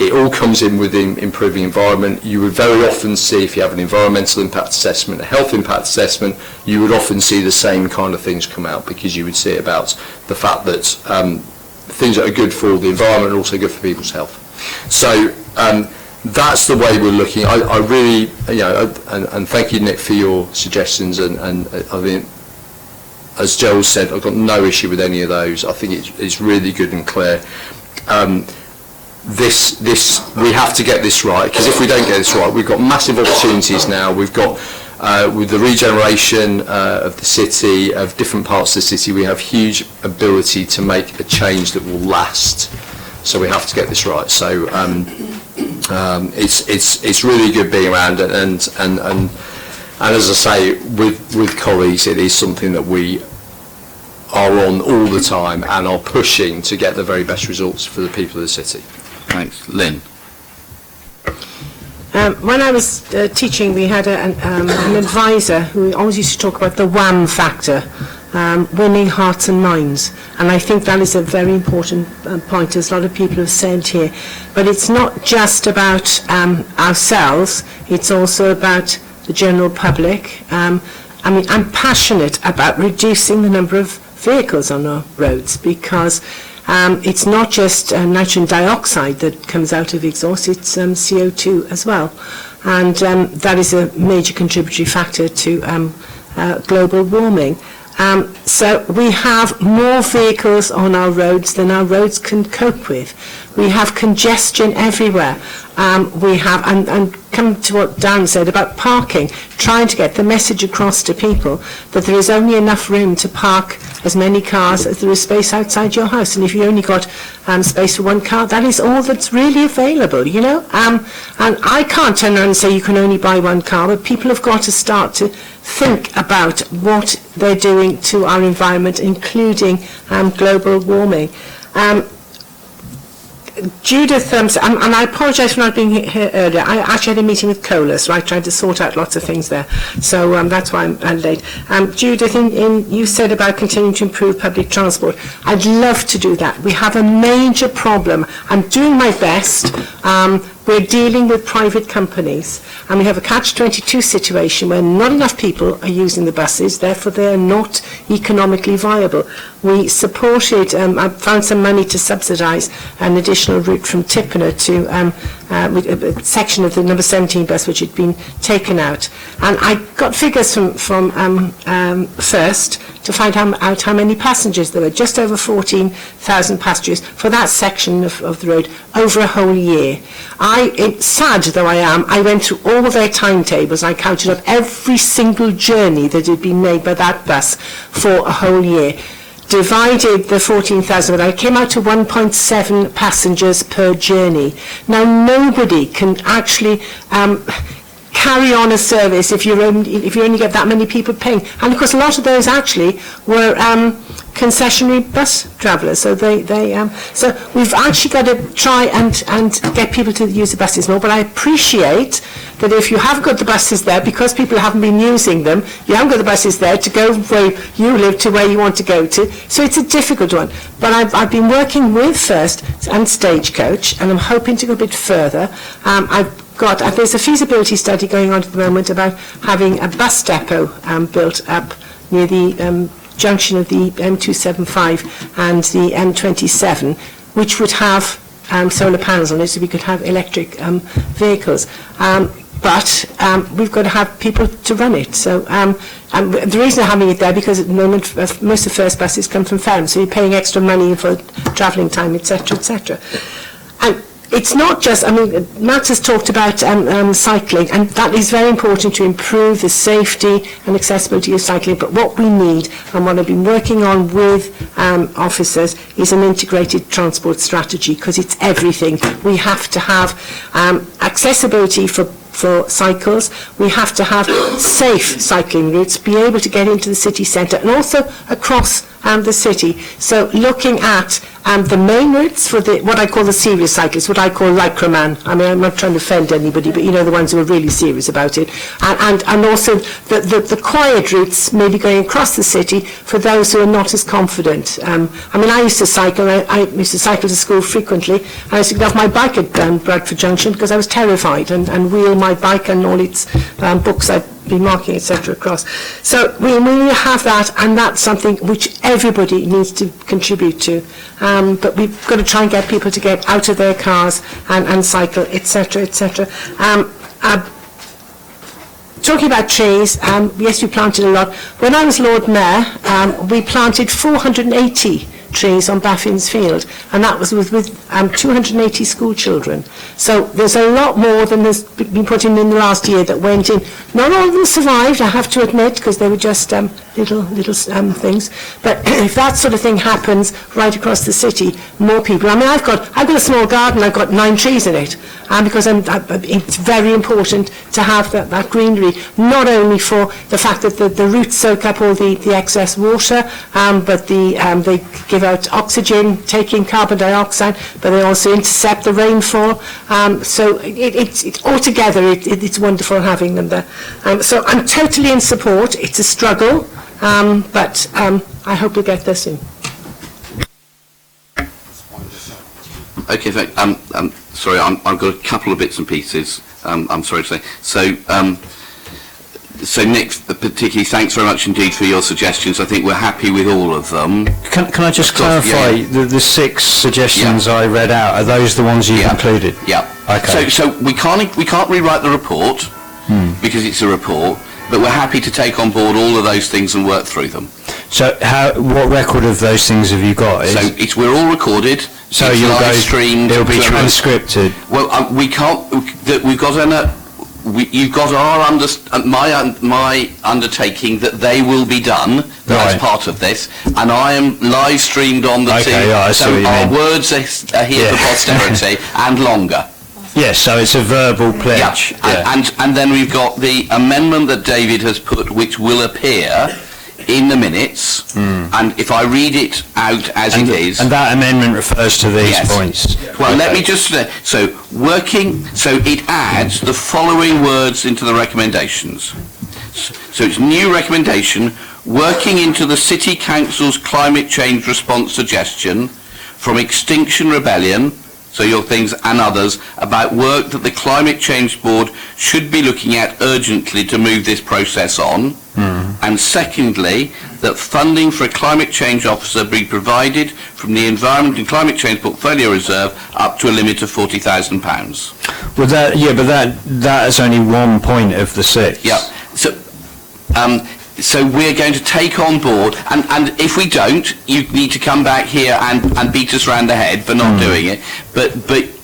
it all comes in with improving environment. You would very often see, if you have an environmental impact assessment, a health impact assessment, you would often see the same kind of things come out, because you would see about the fact that things that are good for the environment are also good for people's health. So that's the way we're looking. I really, and thank you, Nick, for your suggestions, and I mean, as Joel said, I've got no issue with any of those. I think it's really good and clear. We have to get this right, because if we don't get this right, we've got massive opportunities now. We've got with the regeneration of the city, of different parts of the city, we have huge ability to make a change that will last. So we have to get this right. So it's really good being around, and as I say, with colleagues, it is something that we are on all the time and are pushing to get the very best results for the people of the city. Thanks. Lynn. When I was teaching, we had an advisor who always used to talk about the WHAM factor, winning hearts and minds. And I think that is a very important point, as a lot of people have said here. But it's not just about ourselves, it's also about the general public. I'm passionate about reducing the number of vehicles on our roads because it's not just nitrogen dioxide that comes out of exhaust, it's CO2 as well. And that is a major contributory factor to global warming. So we have more vehicles on our roads than our roads can cope with. We have congestion everywhere. We have, and come to what Dan said about parking, trying to get the message across to people that there is only enough room to park as many cars as there is space outside your house. And if you only got space for one car, that is all that's really available, you know. And I can't turn around and say you can only buy one car, but people have got to start to think about what they're doing to our environment, including global warming. Judith, and I apologise for not being here earlier. I actually had a meeting with Colas, right, trying to sort out lots of things there. So that's why I'm late. Judith, you said about continuing to improve public transport. I'd love to do that. We have a major problem. I'm doing my best. We're dealing with private companies, and we have a catch-22 situation where not enough people are using the buses, therefore they are not economically viable. We supported, I found some money to subsidise an additional route from Tippener to a section of the number 17 bus which had been taken out. And I got figures from First to find out how many passengers there were, just over 14,000 passengers for that section of the road over a whole year. Sad though I am, I went through all their timetables and I counted up every single journey that had been made by that bus for a whole year. Divided the 14,000, I came out to 1.7 passengers per journey. Now nobody can actually carry on a service if you only get that many people paying. And of course a lot of those actually were concessionary bus travellers. So so we've actually got to try and get people to use the buses more. But I appreciate that if you have got the buses there, because people haven't been using them, you haven't got the buses there to go where you live to where you want to go to. So it's a difficult one. But I've been working with First and Stagecoach, and I'm hoping to go a bit further. There's a feasibility study going on at the moment about having a bus depot built up near the junction of the M275 and the M27, which would have solar panels on it, so we could have electric vehicles. But we've got to have people to run it. So the reason I'm having it there, because at the moment most of the First buses come from farms, so you're paying extra money for travelling time, etc., etc. And it's not just, Matt has talked about cycling, and that is very important to improve the safety and accessibility of cycling. But what we need, and what I've been working on with officers, is an integrated transport strategy, because it's everything. We have to have accessibility for cycles, we have to have safe cycling routes, be able to get into the city centre and also across the city. So looking at the main routes for what I call the serious cyclists, what I call lycra man. I'm not trying to offend anybody, but you know, the ones who are really serious about it. And also the quiet routes, maybe going across the city for those who are not as confident. I used to cycle, I used to cycle to school frequently, and I used to get off my bike at Bradford Junction because I was terrified, and wheel my bike and all its books I'd been marking, etc. across. So we have that, and that's something which everybody needs to contribute to. But we've got to try and get people to get out of their cars and cycle, etc., etc. Talking about trees, yes, we planted a lot. When I was Lord Mayor, we planted 480 trees on Baffin's Field, and that was with 280 school children. So there's a lot more than has been put in the last year that went in. Not all of them survived, I have to admit, because they were just little things. But if that sort of thing happens right across the city, more people. I've got a small garden. I've got 9 trees in it, because it's very important to have that greenery, not only for the fact that the roots soak up all the excess water, but they give out oxygen, taking carbon dioxide, but they also intercept the rainfall. So it's altogether it's wonderful having them there. So I'm totally in support. It's a struggle, but I hope we'll get there soon. Okay, sorry, I've got a couple of bits and pieces. I'm sorry to say. So So Nick, particularly, thanks very much indeed for your suggestions. I think we're happy with all of them. Can I just Of course, clarify, yeah. the 6 suggestions I read out, are those the ones you've included? Yeah. Okay. So we can't rewrite the report because it's a report, but we're happy to take on board all of those things and work through them. So what record of those things have you got? We're all recorded. So it's you'll live go, streamed. it'll be transcripted. Well, we can't. We've got you've got my undertaking that they will be done as part of this, and I am live streamed on the team. I see so what you our mean. words are here for posterity and longer. Yes, so it's a verbal pledge. Yeah. And then we've got the amendment that David has put, which will appear in the minutes, and if I read it out as it is... And that amendment refers to these points? Well, let me just... So it adds the following words into the recommendations. So it's new recommendation, working into the City Council's climate change response suggestion from Extinction Rebellion, so your things and others, about work that the Climate Change Board should be looking at urgently to move this process on. And secondly, that funding for a climate change officer be provided from the Environment and Climate Change Portfolio Reserve up to a limit of £40,000. Well, that is only one point of the 6. Yeah. So we're going to take on board, and if we don't, you need to come back here and beat us round the head for not doing it. But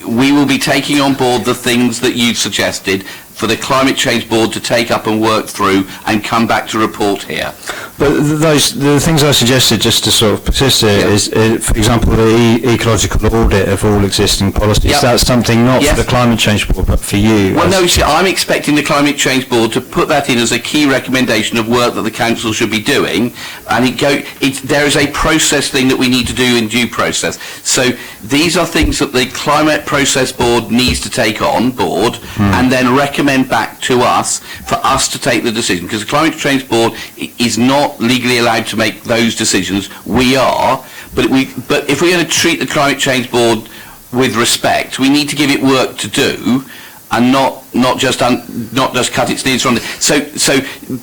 we will be taking on board the things that you've suggested for the Climate Change Board to take up and work through and come back to report here. But the things I suggested, just to sort of persist here, is, for example, the ecological audit of all existing policies. That's something not for the Climate Change Board, but for you. Well, no, see, I'm expecting the Climate Change Board to put that in as a key recommendation of work that the Council should be doing, and there is a process thing that we need to do in due process. So these are things that the Climate Process Board needs to take on board and then recommend back to us for us to take the decision, because the Climate Change Board is not legally allowed to make those decisions. We are, but if we're going to treat the Climate Change Board with respect, we need to give it work to do and not just cut its knees from it. So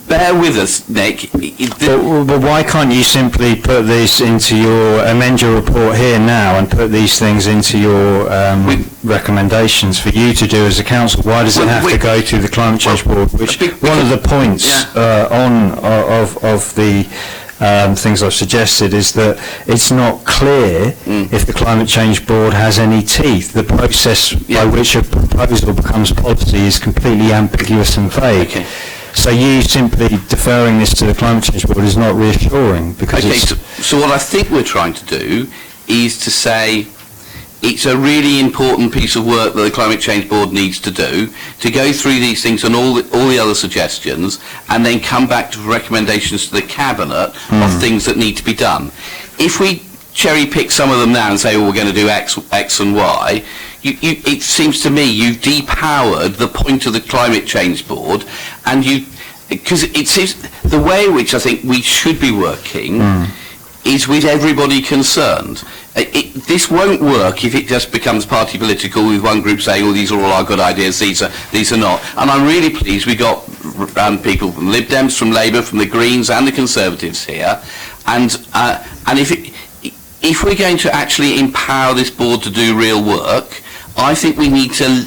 bear with us, Nick. But why can't you simply put this amend your report here now and put these things into your recommendations for you to do as a council? Why does it have to go to the Climate Change Board? Which one of the points of the things I've suggested is that it's not clear if the Climate Change Board has any teeth. The process by which a proposal becomes policy is completely ambiguous and vague. Okay. So you simply deferring this to the Climate Change Board is not reassuring, because so what I think we're trying to do is to say it's a really important piece of work that the Climate Change Board needs to do, to go through these things and all the other suggestions, and then come back to recommendations to the Cabinet of things that need to be done. If we cherry pick some of them now and say, we're going to do X and Y, it seems to me you've depowered the point of the Climate Change Board, and because it seems the way in which I think we should be working is with everybody concerned. This won't work if it just becomes party political, with one group saying, these are all our good ideas, these are not. And I'm really pleased we got people from Lib Dems, from Labour, from the Greens and the Conservatives here. And if we're going to actually empower this board to do real work, I think we need to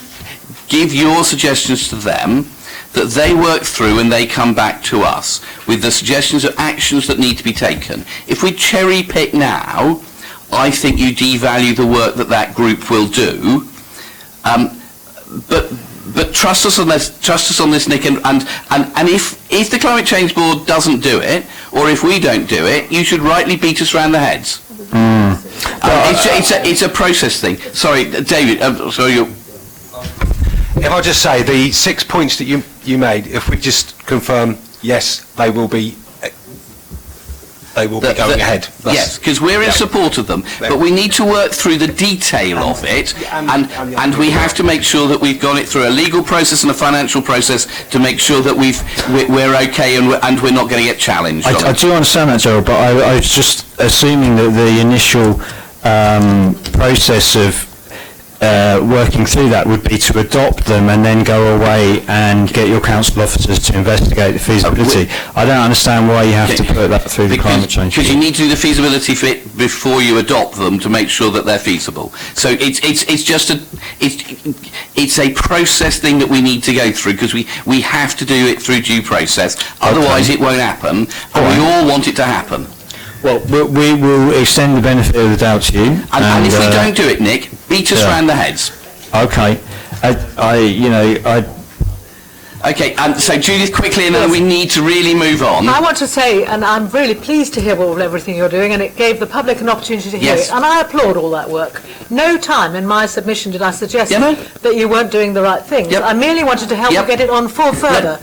give your suggestions to them, that they work through and they come back to us with the suggestions of actions that need to be taken. If we cherry pick now, I think you devalue the work that group will do. But trust us on this, Nick, and if the Climate Change Board doesn't do it, or if we don't do it, you should rightly beat us round the heads. It's a process thing. Sorry, David. If I just say, the 6 points that you made, if we just confirm, yes, they will be going ahead. Yes, because we're in support of them, but we need to work through the detail of it, and we have to make sure that we've got it through a legal process and a financial process to make sure that we're okay and we're not going to get challenged. I do understand that, Gerald, but I was just assuming that the initial process of working through that would be to adopt them and then go away and get your council officers to investigate the feasibility. I don't understand why you have to put that through the climate change. Because you need to do the feasibility fit before you adopt them to make sure that they're feasible. So it's just it's a process thing that we need to go through, because we have to do it through due process. Otherwise it won't happen, and we all want it to happen. Well, we will extend the benefit of the doubt to you. And if we don't do it, Nick, beat us round the heads. Okay. Okay, so Judith, quickly, and then we need to really move on. I want to say, and I'm really pleased to hear everything you're doing, and it gave the public an opportunity to hear it, and I applaud all that work. No time in my submission did I suggest that you weren't doing the right things. I merely wanted to help you get it on further.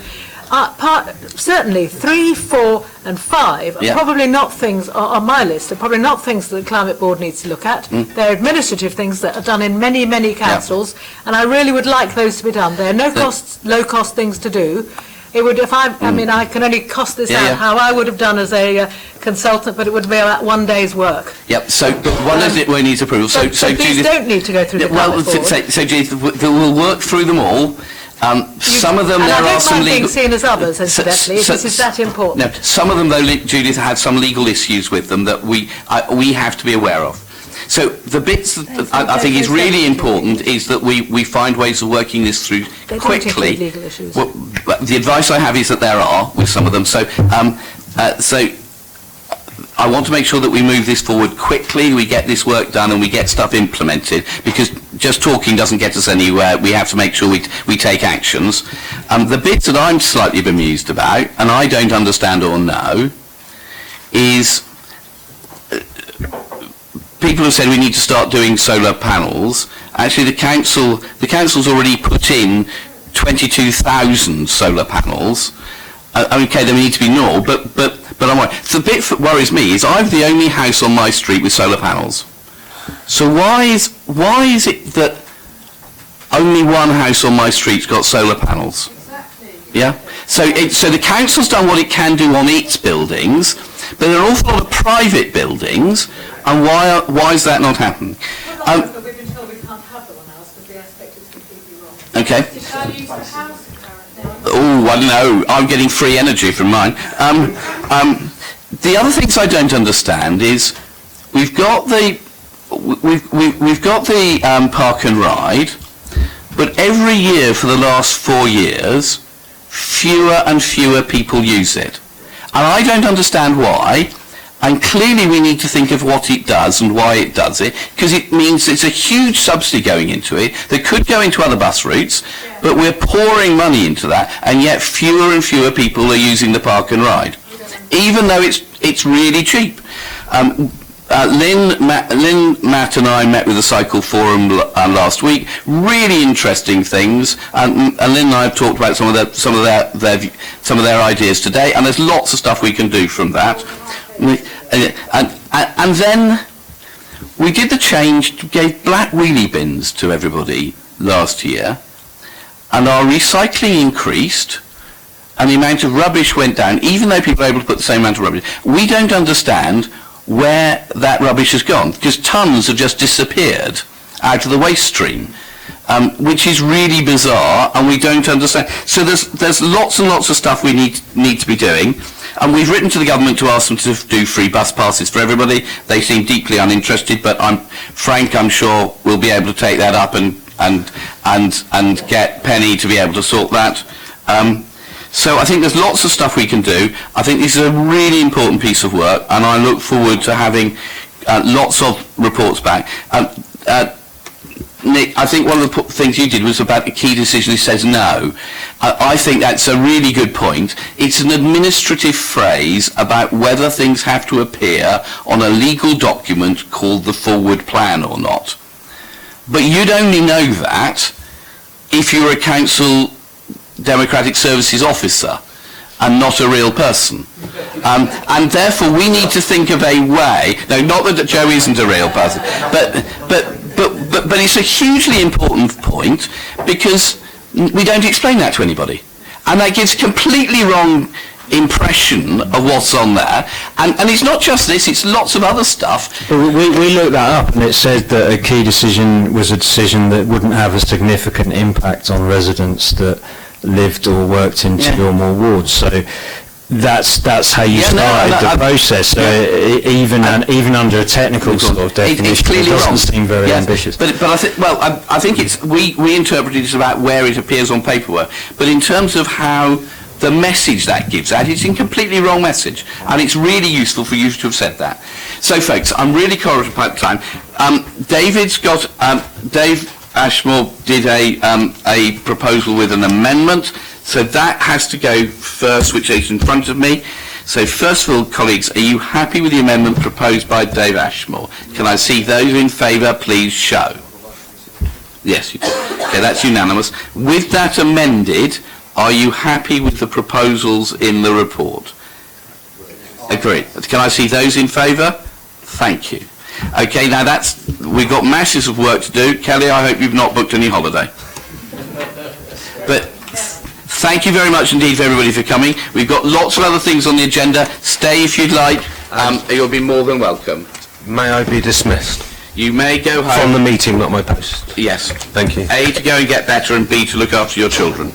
Certainly 3, 4 and 5 are probably not things on my list, are probably not things that the Climate Board needs to look at. They're administrative things that are done in many, many councils, and I really would like those to be done. They're low-cost things to do. It would, I can only cost this out how I would have done as a consultant, but it would be about one day's work. Yep, so one is it we need approval. So these Judith, don't need to go through the Climate Board. So Judith, we'll work through them all. Some of them there are some legal. Being seen as others, incidentally. This is that important. No, some of them though, Judith, had some legal issues with them that we have to be aware of. So the bits that I think is really important is that we find ways of working this through quickly. Legal issues. Well, the advice I have is that there are with some of them. So I want to make sure that we move this forward quickly, we get this work done and we get stuff implemented, because just talking doesn't get us anywhere. We have to make sure we take actions. The bits that I'm slightly bemused about, and I don't understand or know, is people have said we need to start doing solar panels. Actually, the council's already put in 22,000 solar panels. Okay, there need to be more, but I'm worried. The bit that worries me is I'm the only house on my street with solar panels. So why is it that only one house on my street's got solar panels? Exactly. Yeah. So the council's done what it can do on its buildings, but there are an awful lot of private buildings, and why is that not happening? But we've been told we can't have the one house because the aspect is completely wrong. Okay. Oh, I don't know. I'm getting free energy from mine. The other things I don't understand is we've got the park and ride, but every year for the last 4 years, fewer and fewer people use it, and I don't understand why. And clearly we need to think of what it does and why it does it, because it means it's a huge subsidy going into it that could go into other bus routes, but we're pouring money into that, and yet fewer and fewer people are using the park and ride, even though it's really cheap. Lynn, Matt and I met with the Cycle Forum last week. Really interesting things, and Lynn and I have talked about some of their ideas today, and there's lots of stuff we can do from that. And then we did the change, gave black wheelie bins to everybody last year, and our recycling increased, and the amount of rubbish went down, even though people are able to put the same amount of rubbish. We don't understand where that rubbish has gone, because tons have just disappeared out of the waste stream, which is really bizarre, and we don't understand. So there's lots and lots of stuff we need to be doing. And we've written to the government to ask them to do free bus passes for everybody. They seem deeply uninterested, but I'm sure we'll be able to take that up and get Penny to be able to sort that. So I think there's lots of stuff we can do. I think this is a really important piece of work, and I look forward to having lots of reports back. Nick, I think one of the things you did was about the key decision that says no. I think that's a really good point. It's an administrative phrase about whether things have to appear on a legal document called the forward plan or not. But you'd only know that if you're a council democratic services officer and not a real person. And therefore we need to think of a way, no, not that Joe isn't a real person, but it's a hugely important point, because we don't explain that to anybody. And that gives completely wrong impression of what's on there. And it's not just this, it's lots of other stuff. Well, we looked that up and it said that a key decision was a decision that wouldn't have a significant impact on residents that lived or worked in two or more wards. So that's how you started the process. So even under a technical sort of definition, it doesn't seem very ambitious. But I think it's we interpret it as about where it appears on paperwork. But in terms of how the message that gives out, it's a completely wrong message, and it's really useful for you to have said that. So, folks, I'm really conscious about time. David's got Dave Ashmore did a proposal with an amendment, so that has to go first, which is in front of me. So, first of all, colleagues, are you happy with the amendment proposed by Dave Ashmore? Can I see those in favour, please show? Yes, you do. Okay, that's unanimous. With that amended, are you happy with the proposals in the report? Agreed. Can I see those in favour? Thank you. Okay, now we've got masses of work to do. Kelly, I hope you've not booked any holiday. But thank you very much indeed for everybody for coming. We've got lots of other things on the agenda. Stay if you'd like. You'll be more than welcome. May I be dismissed? You may go home. From the meeting, not my post. Yes. Thank you. A, to go and get better, and B, to look after your children.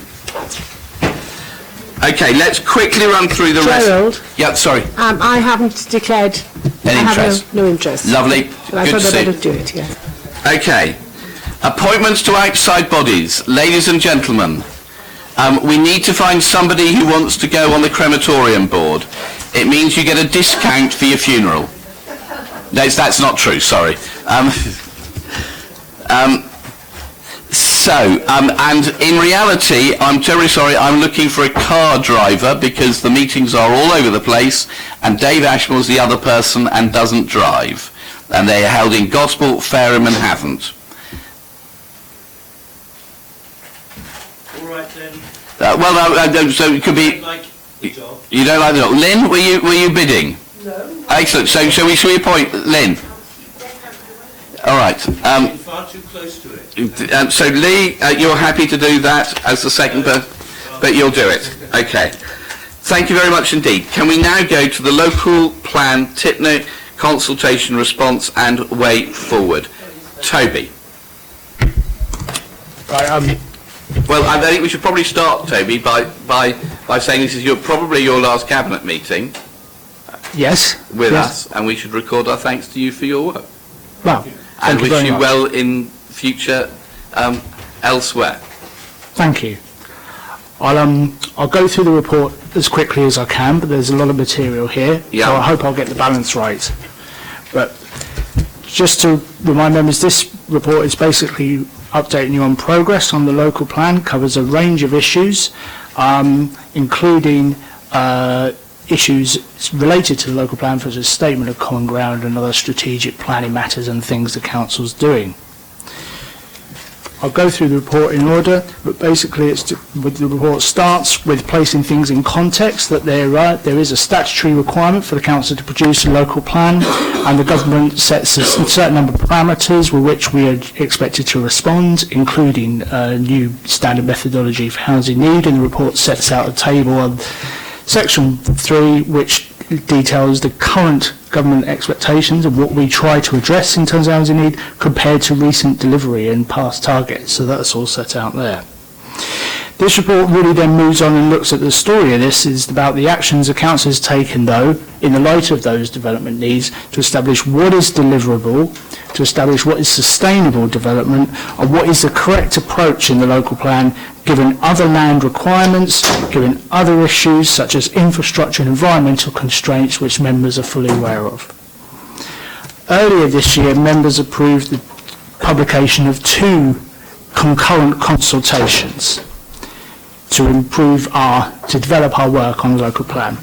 Okay, let's quickly run through the rest. Gerald? Yeah, sorry. I haven't declared... Any interest? No interest. Lovely. But I Good thought to I'd see. better do it, yeah. Okay. Appointments to outside bodies. Ladies and gentlemen, we need to find somebody who wants to go on the crematorium board. It means you get a discount for your funeral. No, that's not true, sorry. And in reality, I'm terribly sorry, I'm looking for a car driver because the meetings are all over the place, and Dave Ashmore's the other person and doesn't drive. And they are held in Gosport, Fareham and Havant. All right then. So it could be... You don't like the job. Lynn, were you bidding? No. Excellent. So shall we appoint Lynn? All right. Far too close to it. So Lee, you're happy to do that as the second person, but you'll do it. Okay. Thank you very much indeed. Can we now go to the local plan Tipner consultation response and way forward? Toby. Right, well, I think we should probably start, Toby, by saying this is probably your last cabinet meeting. Yes. With us, and we should record our thanks to you for your work. Well, and thank you wish very you much. well in future elsewhere. Thank you. I'll go through the report as quickly as I can, but there's a lot of material here, so I hope I'll get the balance right. But just to remind members, this report is basically updating you on progress on the local plan, covers a range of issues, including issues related to the local plan, such as statement of common ground and other strategic planning matters and things the council's doing. I'll go through the report in order, but basically the report starts with placing things in context, that there is a statutory requirement for the council to produce a local plan, and the government sets a certain number of parameters with which we are expected to respond, including a new standard methodology for housing need, and the report sets out a table on Section 3, which details the current government expectations and what we try to address in terms of housing need compared to recent delivery and past targets. So that's all set out there. This report really then moves on and looks at the story of this, is about the actions the council has taken, though, in the light of those development needs, to establish what is deliverable, to establish what is sustainable development, and what is the correct approach in the local plan, given other land requirements, given other issues such as infrastructure and environmental constraints, which members are fully aware of. Earlier this year, members approved the publication of 2 concurrent consultations to develop our work on the local plan.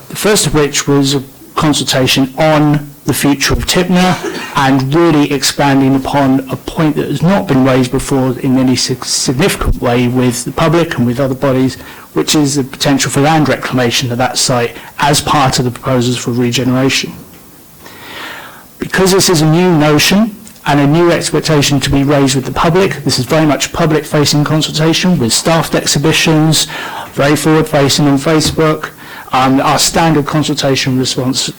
The first of which was a consultation on the future of Tipner, and really expanding upon a point that has not been raised before in any significant way with the public and with other bodies, which is the potential for land reclamation of that site as part of the proposals for regeneration. Because this is a new notion and a new expectation to be raised with the public, this is very much public-facing consultation with staffed exhibitions, very forward-facing on Facebook, our standard consultation response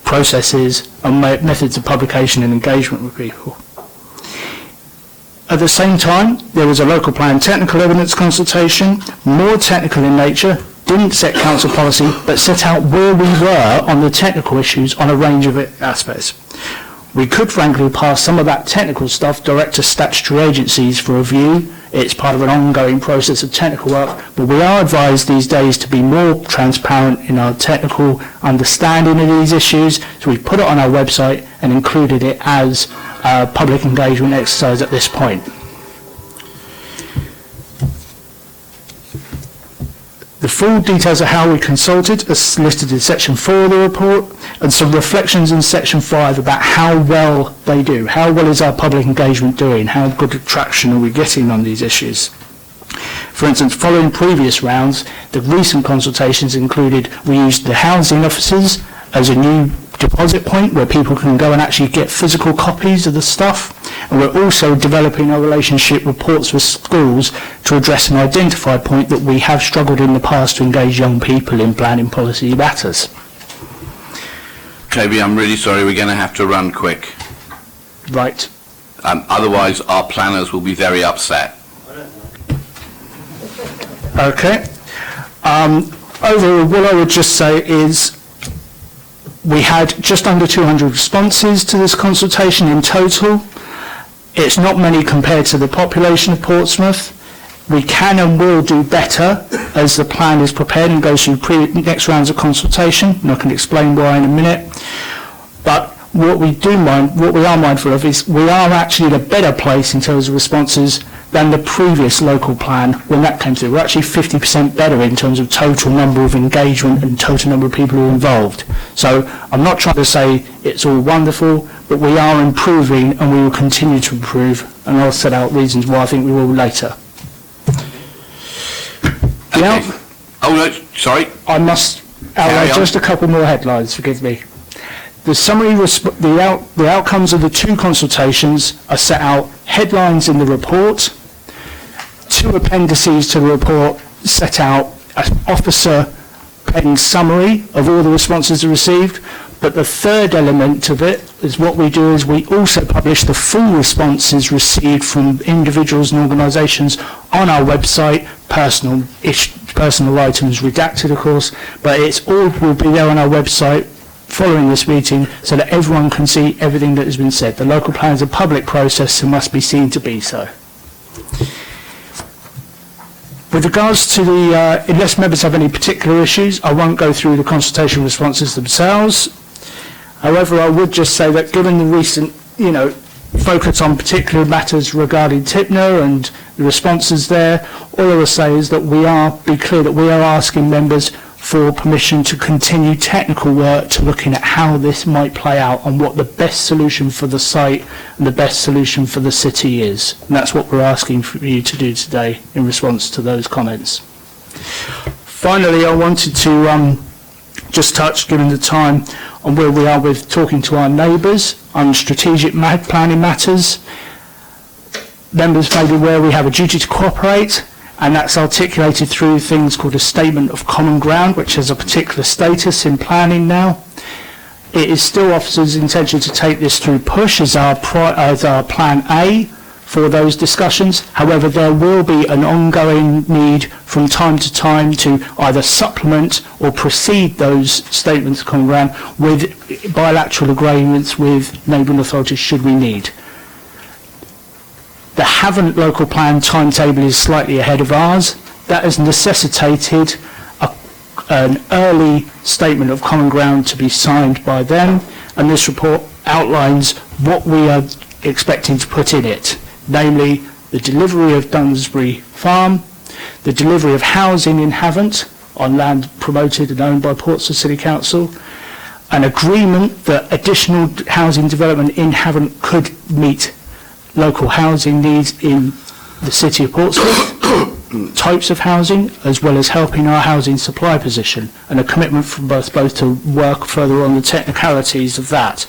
processes and methods of publication and engagement with people. At the same time, there was a local plan technical evidence consultation, more technical in nature, didn't set council policy, but set out where we were on the technical issues on a range of aspects. We could frankly pass some of that technical stuff direct to statutory agencies for review. It's part of an ongoing process of technical work, but we are advised these days to be more transparent in our technical understanding of these issues, so we put it on our website and included it as a public engagement exercise at this point. The full details of how we consulted are listed in section 4 of the report, and some reflections in section 5 about how well they do. How well is our public engagement doing? How good traction are we getting on these issues? For instance, following previous rounds, the recent consultations included, we used the housing officers as a new deposit point where people can go and actually get physical copies of the stuff. And we're also developing our relationship with Portsmouth schools to address an identified point that we have struggled in the past to engage young people in planning policy matters. KB, I'm really sorry, we're going to have to run quick. Right. Otherwise, our planners will be very upset. Okay. Overall, what I would just say is we had just under 200 responses to this consultation in total. It's not many compared to the population of Portsmouth. We can and will do better as the plan is prepared and goes through next rounds of consultation, and I can explain why in a minute. But what we are mindful of is we are actually in a better place in terms of responses than the previous local plan when that came through. We're actually 50% better in terms of total number of engagement and total number of people who are involved. So I'm not trying to say it's all wonderful, but we are improving and we will continue to improve, and I'll set out reasons why I think we will later. Oh, no, sorry. I must outline just a couple more headlines, forgive me. The summary, the outcomes of the two consultations are set out headlines in the report. Two appendices to the report set out an officer-penned summary of all the responses received. But the third element of it is what we do is we also publish the full responses received from individuals and organisations on our website, personal items redacted of course, but it's all will be there on our website following this meeting so that everyone can see everything that has been said. The local plan is a public process and must be seen to be so. With regards to the, unless members have any particular issues, I won't go through the consultation responses themselves. However, I would just say that given the recent, focus on particular matters regarding Tipner and the responses there, all I will say is that be clear that we are asking members for permission to continue technical work to looking at how this might play out and what the best solution for the site and the best solution for the city is. And that's what we're asking for you to do today in response to those comments. Finally, I wanted to just touch, given the time, on where we are with talking to our neighbours on strategic planning matters. Members may be aware we have a duty to cooperate, and that's articulated through things called a statement of common ground, which has a particular status in planning now. It is still officers' intention to take this through push as our plan A for those discussions. However, there will be an ongoing need from time to time to either supplement or precede those statements of common ground with bilateral agreements with neighbouring authorities should we need. The Havant local plan timetable is slightly ahead of ours. That has necessitated an early statement of common ground to be signed by them, and this report outlines what we are expecting to put in it, namely the delivery of Dunsbury Farm, the delivery of housing in Havant on land promoted and owned by Portsmouth City Council, an agreement that additional housing development in Havant could meet local housing needs in the city of Portsmouth, types of housing, as well as helping our housing supply position, and a commitment from us both to work further on the technicalities of that.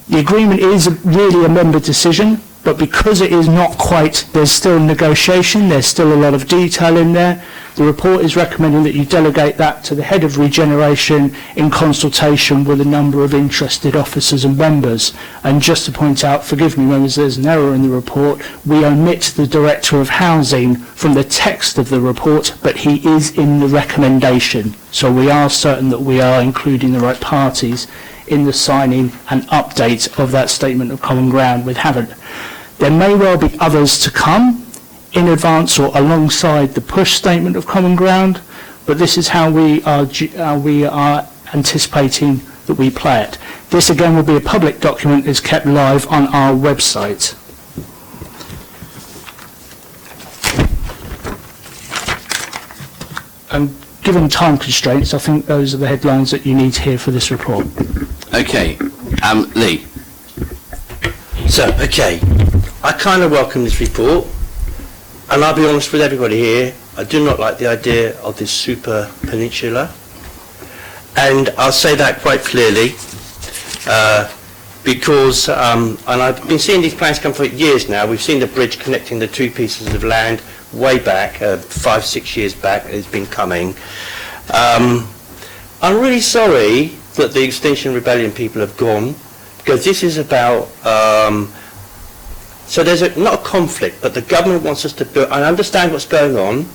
The agreement is really a member decision, but because it is not quite, there's still negotiation, there's still a lot of detail in there. The report is recommending that you delegate that to the head of regeneration in consultation with a number of interested officers and members. And just to point out, forgive me members, there's an error in the report. We omit the Director of Housing from the text of the report, but he is in the recommendation. So we are certain that we are including the right parties in the signing and update of that statement of common ground with Havant. There may well be others to come in advance or alongside the push statement of common ground, but this is how we are anticipating that we play it. This again will be a public document, is kept live on our website. And given time constraints, I think those are the headlines that you need to hear for this report. Okay, Lee. So, okay, I kind of welcome this report, and I'll be honest with everybody here, I do not like the idea of this super peninsula, and I'll say that quite clearly, because, and I've been seeing these plans come for years now. We've seen the bridge connecting the two pieces of land way back, 5-6 years back, it's been coming. I'm really sorry that the Extinction Rebellion people have gone, because this is about, so there's not a conflict, but the government wants us to build, I understand what's going on.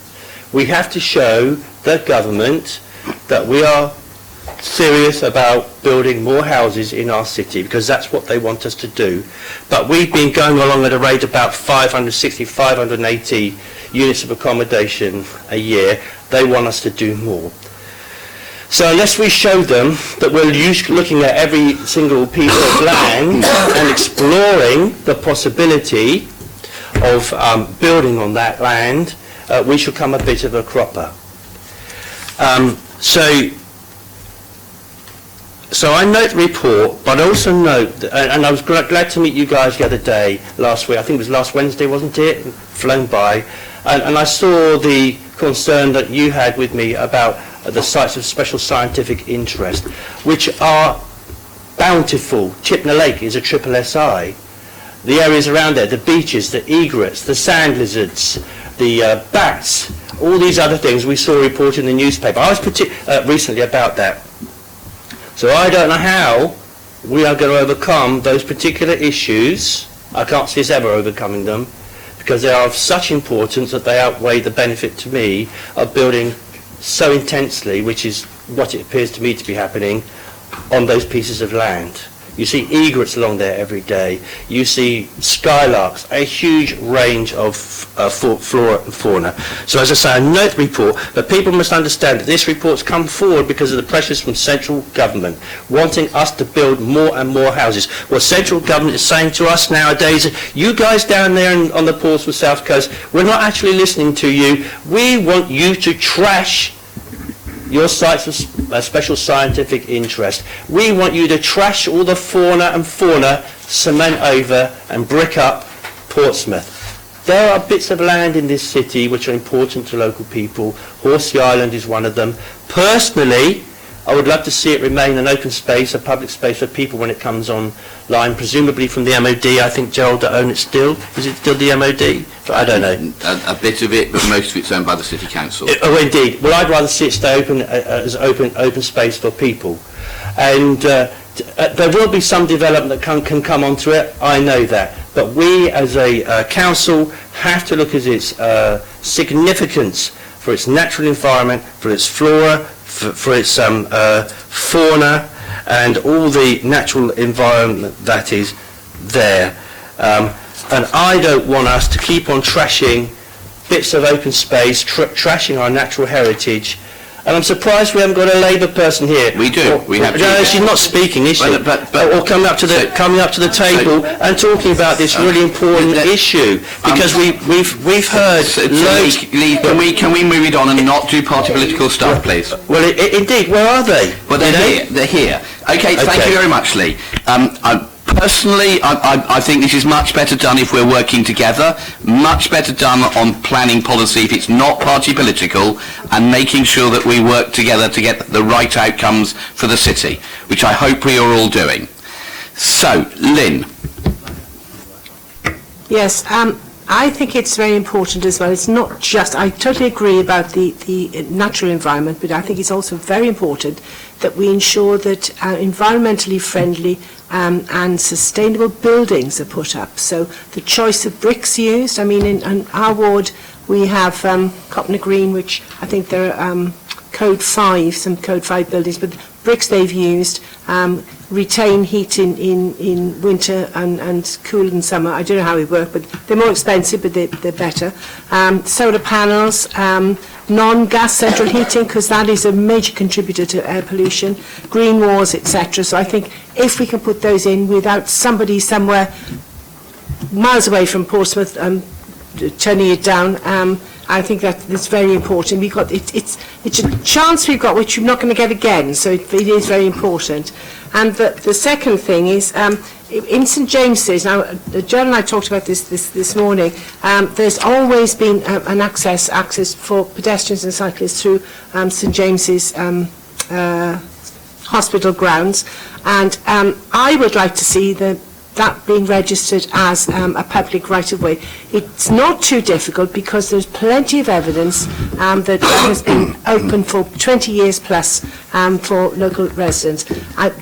We have to show the government that we are serious about building more houses in our city, because that's what they want us to do. But we've been going along at a rate of about 560, 580 units of accommodation a year. They want us to do more. So unless we show them that we're looking at every single piece of land and exploring the possibility of building on that land, we shall come a bit of a cropper. So I note the report, but I also note, and I was glad to meet you guys the other day, last week, I think it was last Wednesday, wasn't it? Flown by. And I saw the concern that you had with me about the sites of special scientific interest, which are bountiful. Chipna Lake is a triple SI. The areas around there, the beaches, the egrets, the sand lizards, the bats, all these other things we saw reported in the newspaper. I was recently about that. So I don't know how we are going to overcome those particular issues. I can't see us ever overcoming them, because they are of such importance that they outweigh the benefit to me of building so intensely, which is what it appears to me to be happening on those pieces of land. You see egrets along there every day. You see skylarks, a huge range of flora and fauna. So as I say, I note the report, but people must understand that this report's come forward because of the pressures from central government, wanting us to build more and more houses. What central government is saying to us nowadays, you guys down there on the Portsmouth South Coast, we're not actually listening to you. We want you to trash your sites of special scientific interest. We want you to trash all the fauna and cement over and brick up Portsmouth. There are bits of land in this city which are important to local people. Horsey Island is one of them. Personally, I would love to see it remain an open space, a public space for people when it comes online, presumably from the MOD. I think Gerald that own it still. Is it still the MOD? I don't know. A bit of it, but most of it's owned by the City Council. Oh, indeed. Well, I'd rather see it stay open as open space for people. And there will be some development that can come onto it, I know that. But we as a council have to look at its significance for its natural environment, for its flora, for its fauna, and all the natural environment that is there. And I don't want us to keep on trashing bits of open space, trashing our natural heritage. And I'm surprised we haven't got a Labour person here. We do. We have. No, she's not speaking, is she? Or coming up to the table and talking about this really important issue, because we've heard. Lee, can we move it on and not do party political stuff, please? Well, indeed. Where are they? Well, they're here. They're here. Okay. Thank you very much, Lee. Personally, I think this is much better done if we're working together, much better done on planning policy if it's not party political, and making sure that we work together to get the right outcomes for the city, which I hope we are all doing. So, Lynn. Yes, I think it's very important as well. It's not just, I totally agree about the natural environment, but I think it's also very important that we ensure that environmentally friendly and sustainable buildings are put up. So the choice of bricks used, I mean, in our ward we have Copner Green, which I think there are Code 5, some Code 5 buildings, but bricks they've used retain heat in winter and cool in summer. I don't know how they work, but they're more expensive, but they're better. Solar panels, non-gas central heating, because that is a major contributor to air pollution, green walls, etc. So I think if we can put those in without somebody somewhere miles away from Portsmouth turning it down, I think that's very important. It's a chance we've got which we're not going to get again, so it is very important. And the second thing is, in St James's, now John and I talked about this morning, there's always been an access for pedestrians and cyclists through St James's hospital grounds, and I would like to see that being registered as a public right-of-way. It's not too difficult because there's plenty of evidence that has been open for 20 years plus for local residents.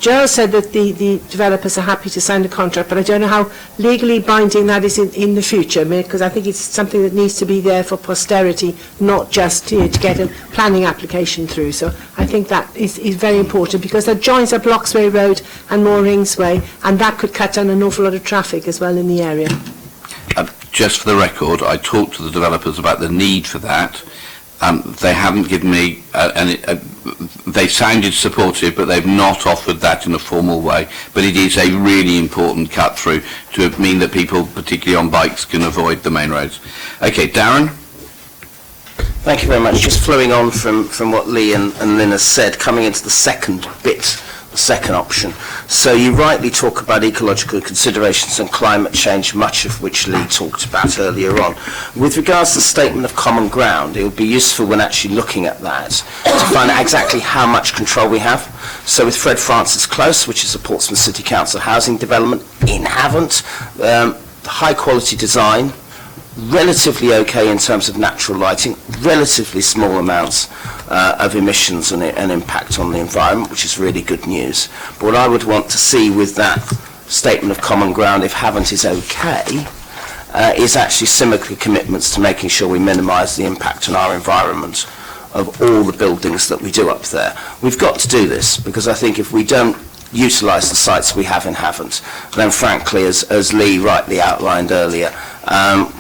Gerald said that the developers are happy to sign the contract, but I don't know how legally binding that is in the future, because I think it's something that needs to be there for posterity, not just to get a planning application through. So I think that is very important, because that joins up Locksway Road and Moorings Way, and that could cut down an awful lot of traffic as well in the area. Just for the record, I talked to the developers about the need for that. They haven't given me, they sounded supportive, but they've not offered that in a formal way. But it is a really important cut through to mean that people, particularly on bikes, can avoid the main roads. Okay, Darren? Thank you very much. Just flowing on from what Lee and Lynn has said, coming into the second bit, the second option. So you rightly talk about ecological considerations and climate change, much of which Lee talked about earlier on. With regards to the statement of common ground, it would be useful when actually looking at that to find out exactly how much control we have. So with Fred Francis Close, which is a Portsmouth City Council housing development in Havant, high quality design, relatively okay in terms of natural lighting, relatively small amounts of emissions and impact on the environment, which is really good news. But what I would want to see with that statement of common ground, if Havant is okay, is actually similar commitments to making sure we minimise the impact on our environment of all the buildings that we do up there. We've got to do this, because I think if we don't utilise the sites we have in Havant, then frankly, as Lee rightly outlined earlier,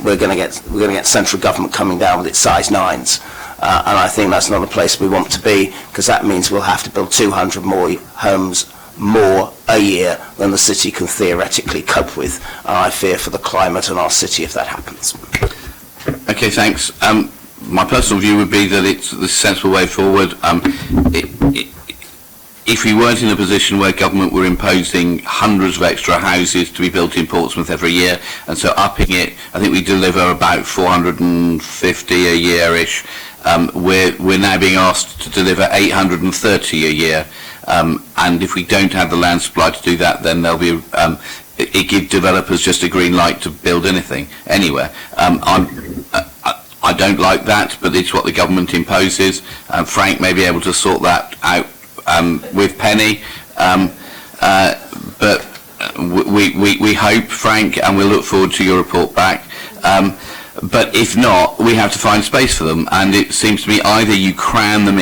we're going to get central government coming down with its size 9s, and I think that's not a place we want to be, because that means we'll have to build 200 more homes more a year than the city can theoretically cope with, and I fear for the climate and our city if that happens. Okay, thanks. My personal view would be that it's the sensible way forward. If we weren't in a position where government were imposing hundreds of extra houses to be built in Portsmouth every year, and so upping it, I think we deliver about 450 a year-ish. We're now being asked to deliver 830 a year, and if we don't have the land supply to do that, then there'll be it gives developers just a green light to build anything anywhere. I don't like that, but it's what the government imposes. Frank may be able to sort that out with Penny, but we hope, Frank, and we'll look forward to your report back. But if not, we have to find space for them, and it seems to me either you cram them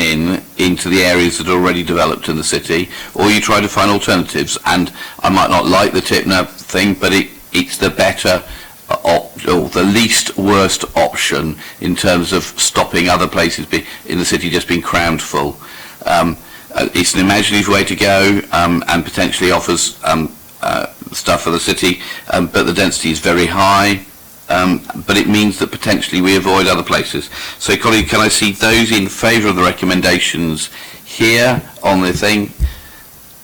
into the areas that are already developed in the city, or you try to find alternatives. And I might not like the Tipner thing, but it's the better or the least worst option in terms of stopping other places in the city just being crammed full. It's an imaginative way to go, and potentially offers stuff for the city, but the density is very high, but it means that potentially we avoid other places. So, colleague, can I see those in favour of the recommendations here on the thing,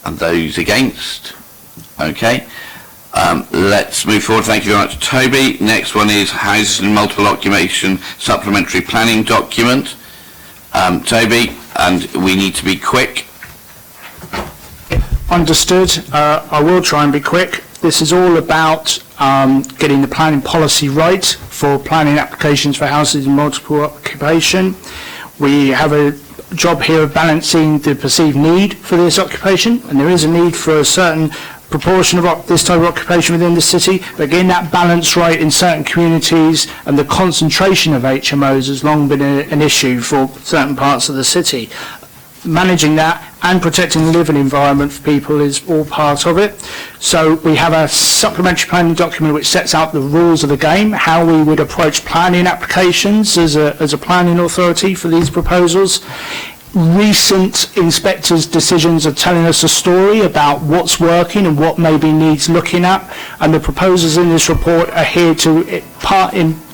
and those against? Okay. Let's move forward. Thank you very much, Toby. Next one is Houses and Multiple Occupation Supplementary Planning Document. Toby, and we need to be quick. Understood. I will try and be quick. This is all about getting the planning policy right for planning applications for houses in multiple occupation. We have a job here of balancing the perceived need for this occupation, and there is a need for a certain proportion of this type of occupation within the city, but getting that balance right in certain communities, and the concentration of HMOs has long been an issue for certain parts of the city. Managing that and protecting the living environment for people is all part of it. So we have a supplementary planning document which sets out the rules of the game, how we would approach planning applications as a planning authority for these proposals. Recent inspectors' decisions are telling us a story about what's working and what maybe needs looking at, and the proposals in this report are here to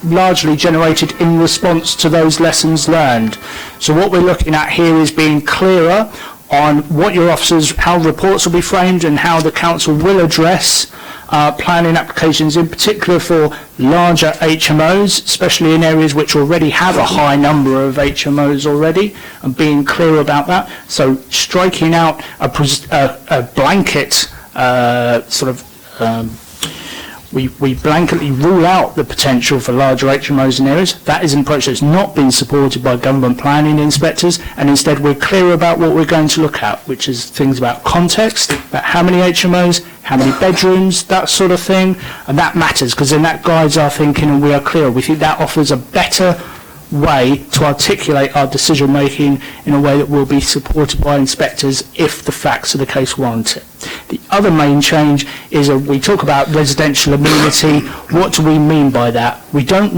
largely generated in response to those lessons learned. So what we're looking at here is being clearer on what your officers, how reports will be framed and how the council will address planning applications, in particular for larger HMOs, especially in areas which already have a high number of HMOs already, and being clear about that. So striking out a blanket we blanketly rule out the potential for larger HMOs in areas. That is an approach that's not been supported by government planning inspectors, and instead we're clear about what we're going to look at, which is things about context, about how many HMOs, how many bedrooms, that sort of thing, and that matters because then that guides our thinking and we are clear. We think that offers a better way to articulate our decision making in a way that will be supported by inspectors if the facts of the case warrant it. The other main change is we talk about residential amenity. What do we mean by that? We haven't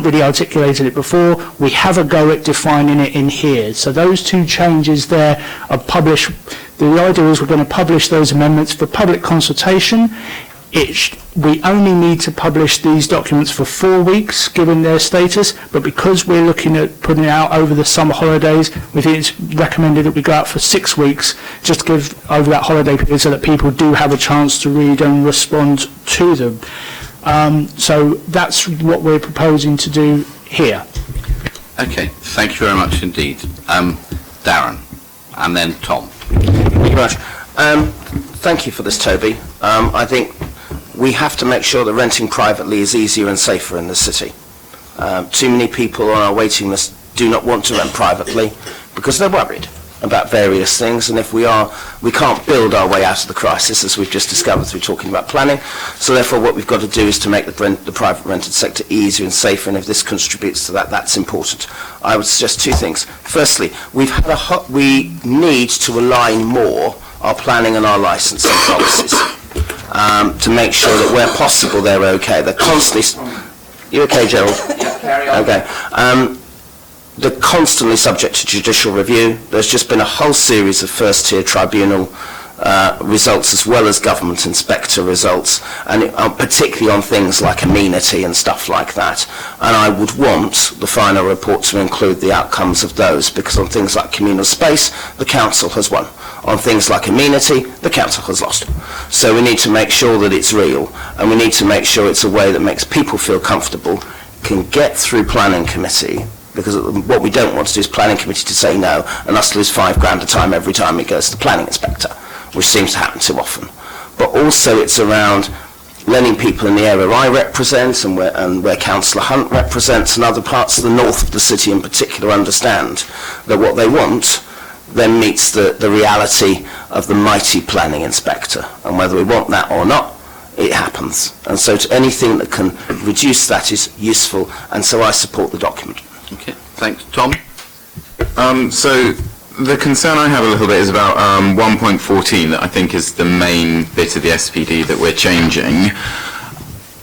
really articulated it before. We have a go at defining it in here. So those two changes there are published. The idea is we're going to publish those amendments for public consultation. We only need to publish these documents for 4 weeks, given their status, but because we're looking at putting it out over the summer holidays, we think it's recommended that we go out for 6 weeks, just to give over that holiday period so that people do have a chance to read and respond to them. So that's what we're proposing to do here. Okay, thank you very much indeed. Darren, and then Tom. Thank you very much. Thank you for this, Toby. I think we have to make sure that renting privately is easier and safer in the city. Too many people on our waiting list do not want to rent privately because they're worried about various things, and if we can't build our way out of the crisis, as we've just discovered through talking about planning. So therefore what we've got to do is to make the private rented sector easier and safer, and if this contributes to that, that's important. I would suggest two things. Firstly, we need to align more our planning and our licensing policies to make sure that where possible they're okay. They're constantly... You okay, Gerald? Yeah, carry on. Okay. They're constantly subject to judicial review. There's just been a whole series of first-tier tribunal results as well as government inspector results, and particularly on things like amenity and stuff like that. And I would want the final report to include the outcomes of those, because on things like communal space, the council has won. On things like amenity, the council has lost. So we need to make sure that it's real, and we need to make sure it's a way that makes people feel comfortable, can get through planning committee, because what we don't want to do is planning committee to say no and us lose £5,000 a time every time it goes to the planning inspector, which seems to happen too often. But also it's around letting people in the area I represent and where Councillor Hunt represents and other parts of the north of the city in particular understand that what they want then meets the reality of the mighty planning inspector, and whether we want that or not, it happens. And so anything that can reduce that is useful, and so I support the document. Okay, thanks. Tom? So the concern I have a little bit is about 1.14, that I think is the main bit of the SPD that we're changing.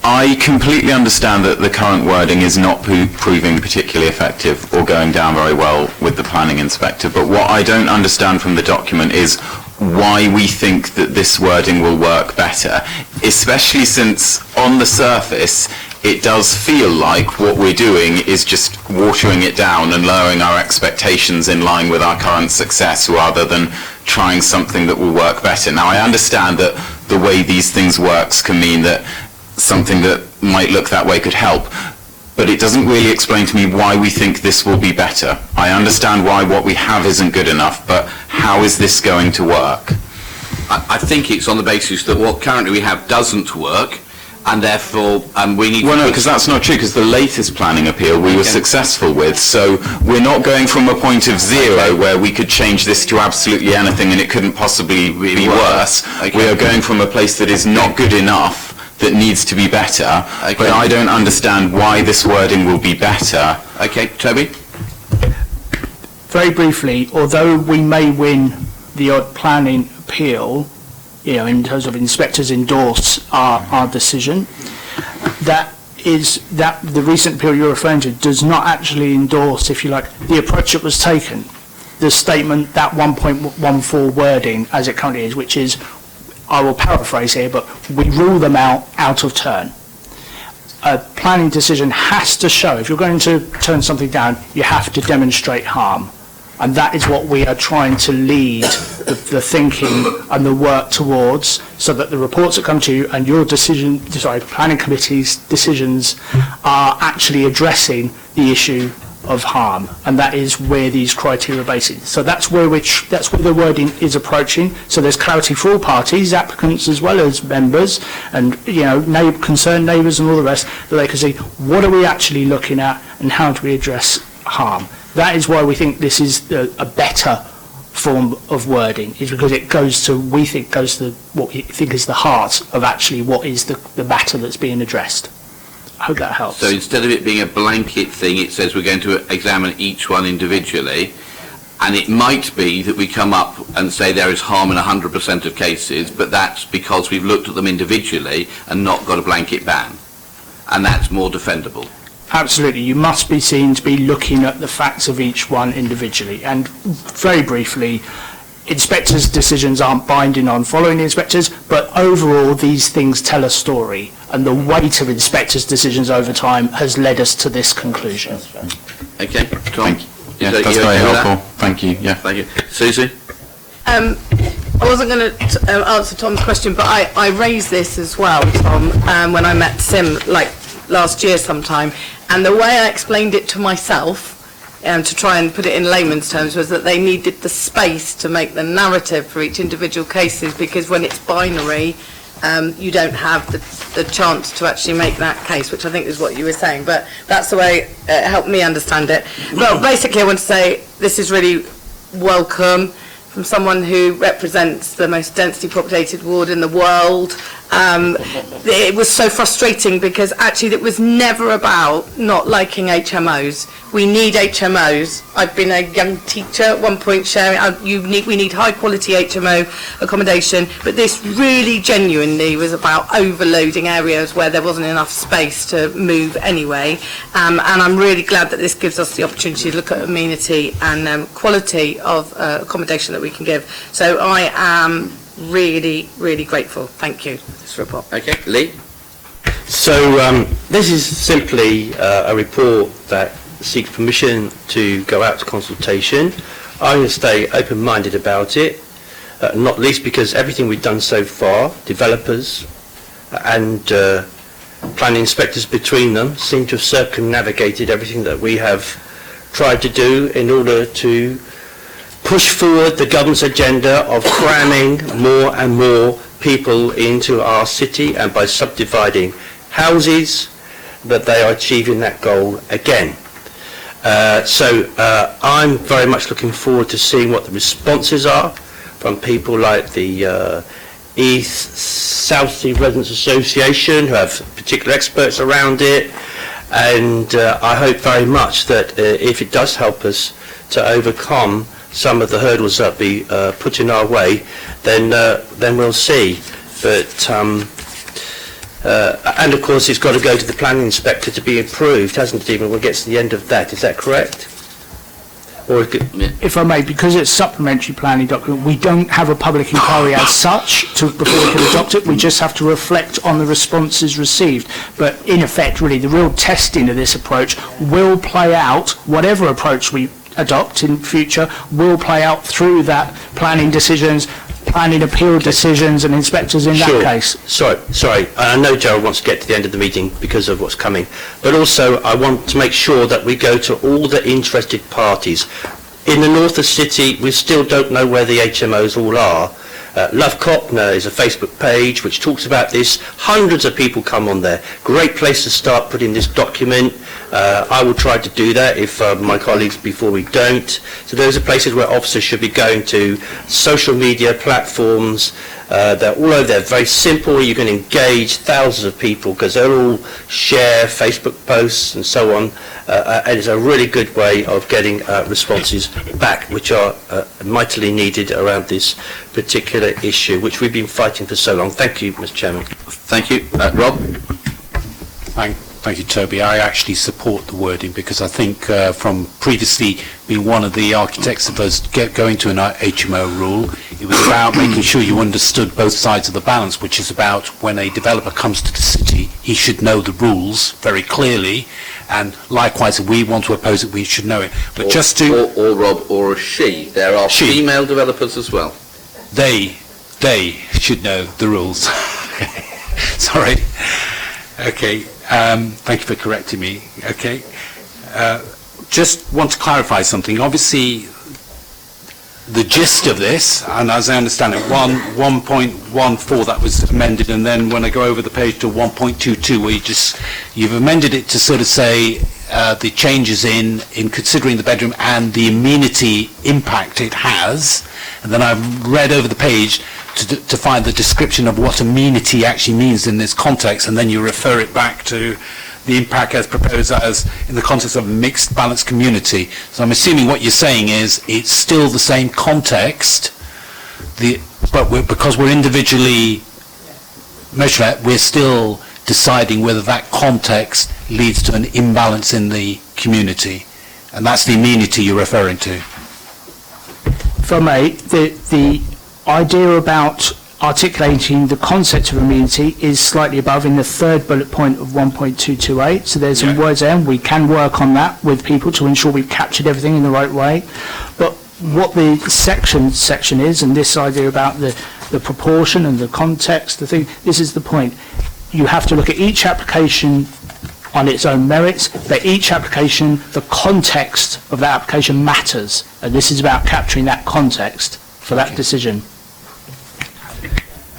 I completely understand that the current wording is not proving particularly effective or going down very well with the planning inspector, but what I don't understand from the document is why we think that this wording will work better, especially since on the surface it does feel like what we're doing is just watering it down and lowering our expectations in line with our current success rather than trying something that will work better. Now, I understand that the way these things works can mean that something that might look that way could help, but it doesn't really explain to me why we think this will be better. I understand why what we have isn't good enough, but how is this going to work? I think it's on the basis that what currently we have doesn't work, and therefore we need Well, to... no, because that's not true, because the latest planning appeal we were successful with, so we're not going from a point of zero where we could change this to absolutely anything and it couldn't possibly be worse. We are going from a place that is not good enough, that needs to be better, but I don't understand why this wording will be better. Okay, Toby? Very briefly, although we may win the odd planning appeal, in terms of inspectors endorse our decision, that the recent appeal you're referring to does not actually endorse, if you like, the approach that was taken. The statement, that 1.14 wording as it currently is, which is, I will paraphrase here, but we rule them out of turn. A planning decision has to show, if you're going to turn something down, you have to demonstrate harm. And that is what we are trying to lead the thinking and the work towards, so that the reports that come to you and your planning committee's decisions are actually addressing the issue of harm, and that is where these criteria are based. So that's where the wording is approaching. So there's clarity for all parties, applicants as well as members, and concerned neighbours and all the rest, that they can see what are we actually looking at and how do we address harm. That is why we think this is a better form of wording, is because it goes to what we think is the heart of actually what is the matter that's being addressed. I hope that helps. So instead of it being a blanket thing, it says we're going to examine each one individually, and it might be that we come up and say there is harm in 100% of cases, but that's because we've looked at them individually and not got a blanket ban, and that's more defendable. Absolutely, you must be seen to be looking at the facts of each one individually. And very briefly, inspectors' decisions aren't binding on following the inspectors, but overall these things tell a story, and the weight of inspectors' decisions over time has led us to this conclusion. Okay, Tom? Yeah, that's very helpful. Thank you. Yeah. Thank you. Susie? I wasn't going to answer Tom's question, but I raised this as well, Tom, when I met Sim, last year sometime, and the way I explained it to myself, to try and put it in layman's terms, was that they needed the space to make the narrative for each individual cases, because when it's binary, you don't have the chance to actually make that case, which I think is what you were saying, but that's the way it helped me understand it. Well, basically I want to say this is really welcome from someone who represents the most densely populated ward in the world. It was so frustrating because actually it was never about not liking HMOs. We need HMOs. I've been a young teacher at one point sharing, we need high quality HMO accommodation, but this really genuinely was about overloading areas where there wasn't enough space to move anyway. And I'm really glad that this gives us the opportunity to look at amenity and quality of accommodation that we can give. So I am really, really grateful. Thank you for this report. Okay, Lee? So this is simply a report that seeks permission to go out to consultation. I'm going to stay open-minded about it, not least because everything we've done so far, developers and planning inspectors between them, seem to have circumnavigated everything that we have tried to do in order to push forward the government's agenda of cramming more and more people into our city, and by subdividing houses that they are achieving that goal again. So I'm very much looking forward to seeing what the responses are from people like the East South Sea Residents Association, who have particular experts around it, and I hope very much that if it does help us to overcome some of the hurdles that be put in our way, then we'll see. But and of course it's got to go to the planning inspector to be approved, hasn't it, even when it gets to the end of that? Is that correct? Or if I may, because it's supplementary planning document, we don't have a public inquiry as such before we can adopt it. We just have to reflect on the responses received. But in effect, really, the real testing of this approach will play out, whatever approach we adopt in future, will play out through that planning decisions, planning appeal decisions and inspectors in that case. Sorry. I know Gerald wants to get to the end of the meeting because of what's coming, but also I want to make sure that we go to all the interested parties. In the north of the city, we still don't know where the HMOs all are, Love Cop is a Facebook page which talks about this. Hundreds of people come on there. Great place to start putting this document. I will try to do that if my colleagues before we don't. So those are places where officers should be going to. Social media platforms, they're all over there. Very simple. You can engage thousands of people because they'll all share Facebook posts and so on. And it's a really good way of getting responses back, which are mightily needed around this particular issue, which we've been fighting for so long. Thank you, Mr. Chairman. Thank you. Rob? Thank you, Toby. I actually support the wording because I think from previously being one of the architects of us going to an HMO rule, it was about making sure you understood both sides of the balance, which is about when a developer comes to the city, he should know the rules very clearly, and likewise, if we want to oppose it, we should know it. But just to... Or Rob, or a she. There are female developers as well. They should know the rules. Sorry. Okay. Thank you for correcting me. Okay. Just want to clarify something. Obviously, the gist of this, and as I understand it, 1.14 that was amended, and then when I go over the page to 1.22, where you've amended it to sort of say the changes in considering the bedroom and the amenity impact it has, and then I've read over the page to find the description of what amenity actually means in this context, and then you refer it back to the impact as proposed as in the context of a mixed balanced community. So I'm assuming what you're saying is it's still the same context, but because we're individually measuring it, we're still deciding whether that context leads to an imbalance in the community. And that's the amenity you're referring to. For me, the idea about articulating the concept of amenity is slightly above in the third bullet point of 1.228. So there's some words there, and we can work on that with people to ensure we've captured everything in the right way. But what the section is, and this idea about the proportion and the context, this is the point. You have to look at each application on its own merits, but each application, the context of that application matters. And this is about capturing that context for that decision.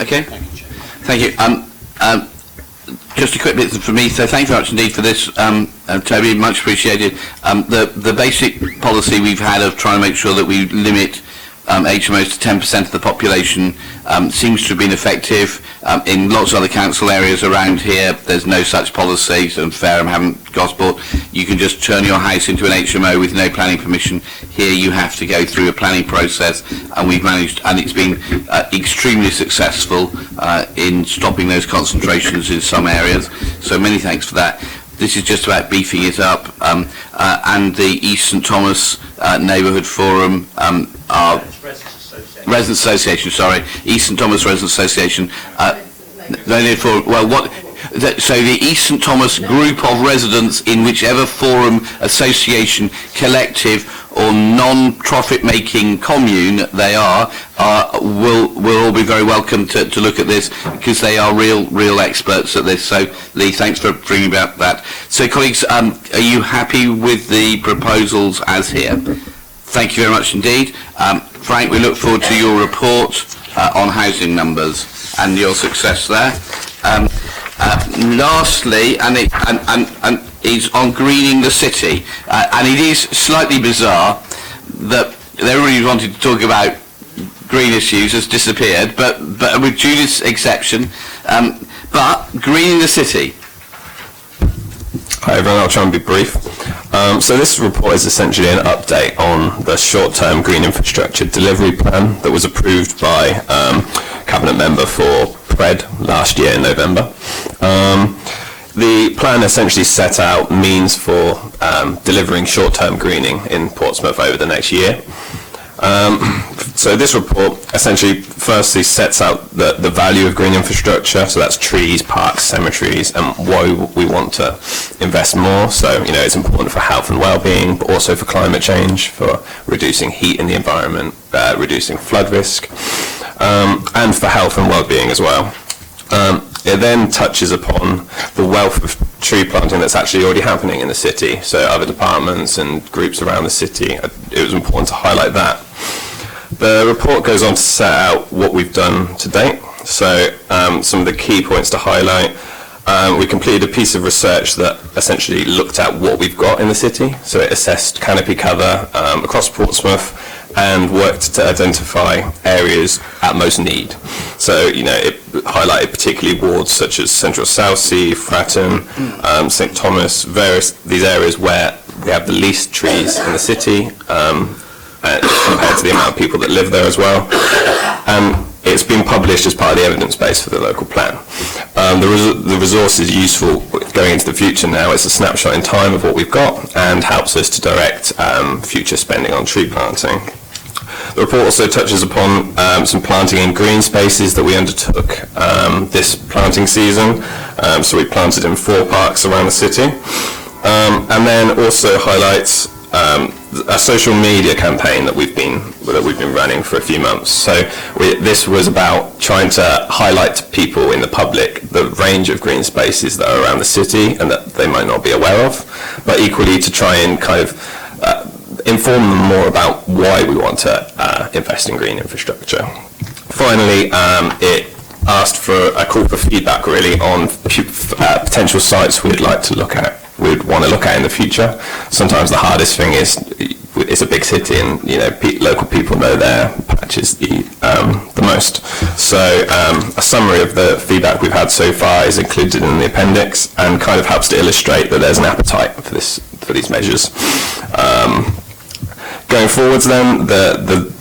Okay. Thank you. Just a quick bit from me. So thank you very much indeed for this, Toby. Much appreciated. The basic policy we've had of trying to make sure that we limit HMOs to 10% of the population seems to have been effective. In lots of other council areas around here, there's no such policy, so Fareham haven't gospel. You can just turn your house into an HMO with no planning permission. Here you have to go through a planning process, and we've managed, and it's been extremely successful in stopping those concentrations in some areas. So many thanks for that. This is just about beefing it up, and the East St Thomas Neighbourhood Forum, our Residents Association, sorry, East St Thomas Residents Association. So the East St Thomas group of residents in whichever forum, association, collective or non-profit making commune they are, will all be very welcome to look at this, because they are real experts at this. So Lee, thanks for bringing about that. So colleagues, are you happy with the proposals as here? Thank you very much indeed. Frank, we look forward to your report on housing numbers and your success there. Lastly, and is on greening the city, and it is slightly bizarre that everybody who wanted to talk about green issues has disappeared, but with Judith's exception, but greening the city. Hi everyone, I'll try and be brief. So this report is essentially an update on the short-term green infrastructure delivery plan that was approved by Cabinet member for PRED last year in November. The plan essentially set out means for delivering short-term greening in Portsmouth over the next year. So this report essentially firstly sets out the value of green infrastructure, so that's trees, parks, cemeteries, and why we want to invest more. So, you know, it's important for health and well-being, but also for climate change, for reducing heat in the environment, reducing flood risk, and for health and well-being as well. It then touches upon the wealth of tree planting that's actually already happening in the city, so other departments and groups around the city. It was important to highlight that. The report goes on to set out what we've done to date. So some of the key points to highlight. We completed a piece of research that essentially looked at what we've got in the city. So it assessed canopy cover across Portsmouth and worked to identify areas at most need. So, it highlighted particularly wards such as Central Southsea, Fratton, St Thomas, these areas where we have the least trees in the city compared to the amount of people that live there as well. It's been published as part of the evidence base for the local plan. The resource is useful going into the future now. It's a snapshot in time of what we've got and helps us to direct future spending on tree planting. The report also touches upon some planting in green spaces that we undertook this planting season. So we planted in 4 parks around the city. And then also highlights a social media campaign that we've been running for a few months. So this was about trying to highlight to people in the public the range of green spaces that are around the city and that they might not be aware of, but equally to try and kind of inform them more about why we want to invest in green infrastructure. Finally, it asked for a call for feedback really on potential sites we'd like to look at. We'd want to look at in the future. Sometimes the hardest thing is it's a big city and local people know their patches the most. So a summary of the feedback we've had so far is included in the appendix and kind of helps to illustrate that there's an appetite for these measures. Going forwards then, the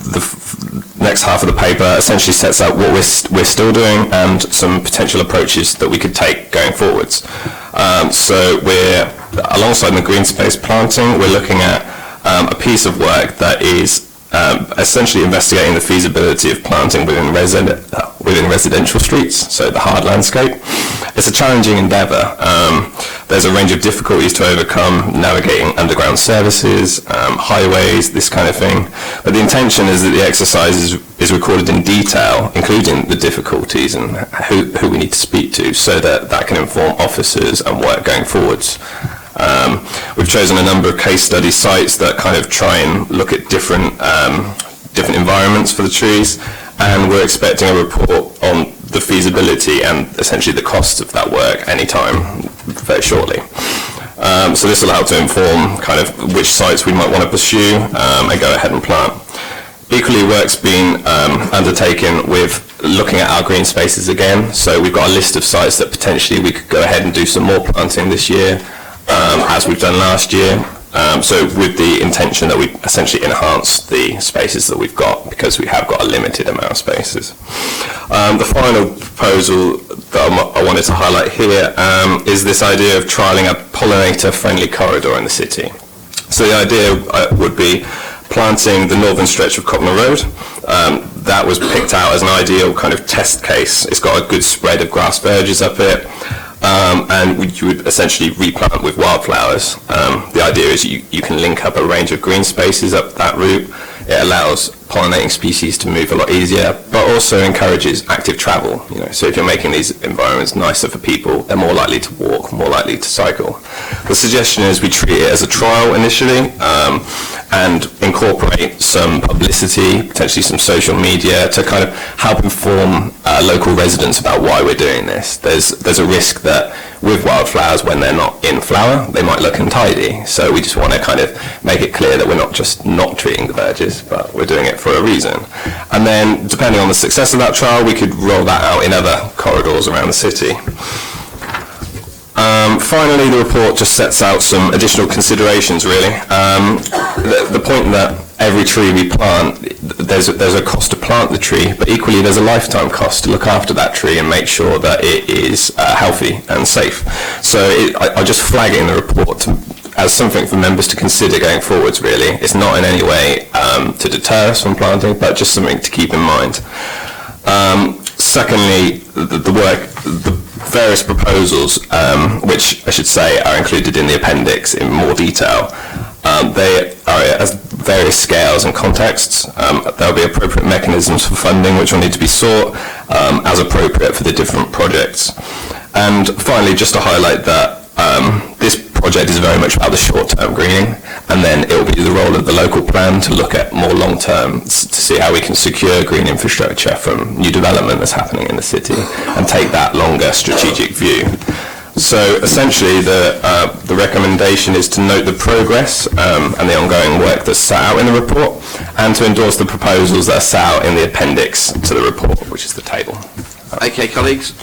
next half of the paper essentially sets out what we're still doing and some potential approaches that we could take going forwards. So we're, alongside the green space planting, we're looking at a piece of work that is essentially investigating the feasibility of planting within residential streets, so the hard landscape. It's a challenging endeavour. There's a range of difficulties to overcome, navigating underground services, highways, this kind of thing. But the intention is that the exercise is recorded in detail, including the difficulties and who we need to speak to, so that can inform officers and work going forwards. We've chosen a number of case study sites that kind of try and look at different environments for the trees, and we're expecting a report on the feasibility and essentially the costs of that work anytime very shortly. So this will help to inform kind of which sites we might want to pursue and go ahead and plant. Equally, work's been undertaken with looking at our green spaces again. So we've got a list of sites that potentially we could go ahead and do some more planting this year, as we've done last year. So with the intention that we essentially enhance the spaces that we've got, because we have got a limited amount of spaces. The final proposal that I wanted to highlight here is this idea of trialling a pollinator-friendly corridor in the city. So the idea would be planting the northern stretch of Copner Road. That was picked out as an ideal kind of test case. It's got a good spread of grass verges up it. And you would essentially replant with wildflowers. The idea is you can link up a range of green spaces up that route. It allows pollinating species to move a lot easier, but also encourages active travel. So if you're making these environments nicer for people, they're more likely to walk, more likely to cycle. The suggestion is we treat it as a trial initially, and incorporate some publicity, potentially some social media, to kind of help inform local residents about why we're doing this. There's a risk that with wildflowers, when they're not in flower, they might look untidy. So we just want to kind of make it clear that we're not just not treating the verges, but we're doing it for a reason. And then, depending on the success of that trial, we could roll that out in other corridors around the city. Finally, the report just sets out some additional considerations, really. The point that every tree we plant, there's a cost to plant the tree, but equally there's a lifetime cost to look after that tree and make sure that it is healthy and safe. So I just flag it in the report as something for members to consider going forwards, really. It's not in any way to deter us from planting, but just something to keep in mind. Secondly, the various proposals, which I should say are included in the appendix in more detail, they are at various scales and contexts. There will be appropriate mechanisms for funding which will need to be sought as appropriate for the different projects. And finally, just to highlight that this project is very much about the short-term greening, and then it will be the role of the local plan to look at more long-term, to see how we can secure green infrastructure from new development that's happening in the city, and take that longer strategic view. So essentially, the recommendation is to note the progress and the ongoing work that's set out in the report, and to endorse the proposals that are set out in the appendix to the report, which is the table. Okay, colleagues,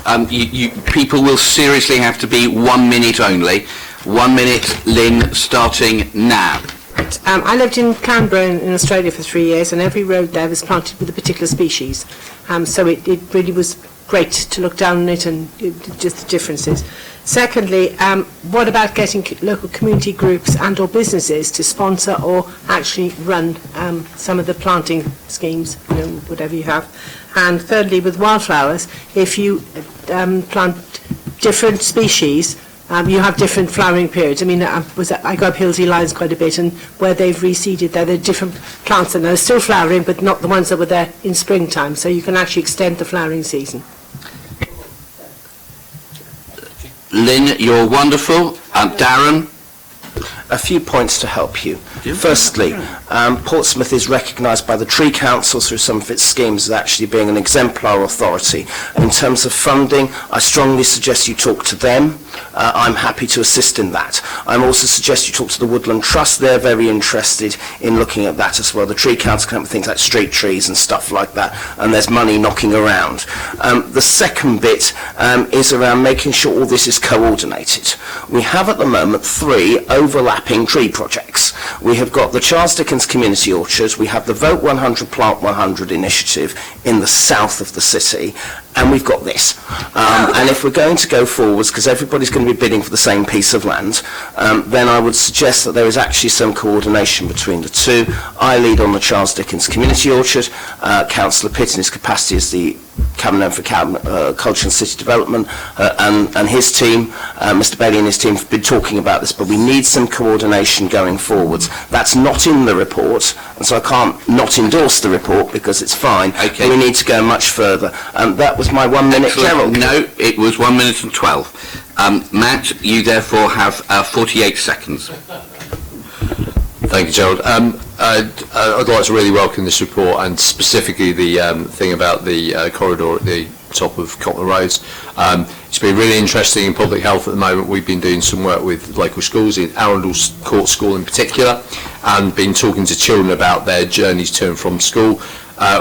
people will seriously have to be 1 minute only. 1 minute, Lynn, starting now. I lived in Canberra in Australia for 3 years, and every road there was planted with a particular species. So it really was great to look down on it and just the differences. Secondly, what about getting local community groups and or businesses to sponsor or actually run some of the planting schemes, whatever you have? And thirdly, with wildflowers, if you plant different species, you have different flowering periods. I mean, I go up Hillsey Lines quite a bit, and where they've reseeded there are different plants, and they're still flowering, but not the ones that were there in springtime, so you can actually extend the flowering season. Lynn, you're wonderful. Darren? A few points to help you. Firstly, Portsmouth is recognised by the Tree Council through some of its schemes as actually being an exemplar authority. In terms of funding, I strongly suggest you talk to them. I'm happy to assist in that. I also suggest you talk to the Woodland Trust. They're very interested in looking at that as well. The Tree Council can help with things like street trees and stuff like that, and there's money knocking around. The second bit is around making sure all this is coordinated. We have at the moment 3 overlapping tree projects. We have got the Charles Dickens Community Orchard, we have the Vote 100 Plant 100 initiative in the south of the city, and we've got this. And if we're going to go forwards, because everybody's going to be bidding for the same piece of land, then I would suggest that there is actually some coordination between the two. I lead on the Charles Dickens Community Orchard. Councillor Pitt in his capacity as the Cabinet for Culture and City Development, and his team, Mr Bailey and his team, have been talking about this, but we need some coordination going forwards. That's not in the report, and so I can't not endorse the report because it's fine. Okay. We need to go much further. That was my 1 minute. Gerald? No, it was 1 minute and 12. Matt, you therefore have 48 seconds. Thank you, Gerald. I'd like to really welcome this report, and specifically the thing about the corridor at the top of Cotton Roads. It's been really interesting in public health at the moment. We've been doing some work with local schools, in Arundel Court School in particular, and been talking to children about their journeys to and from school.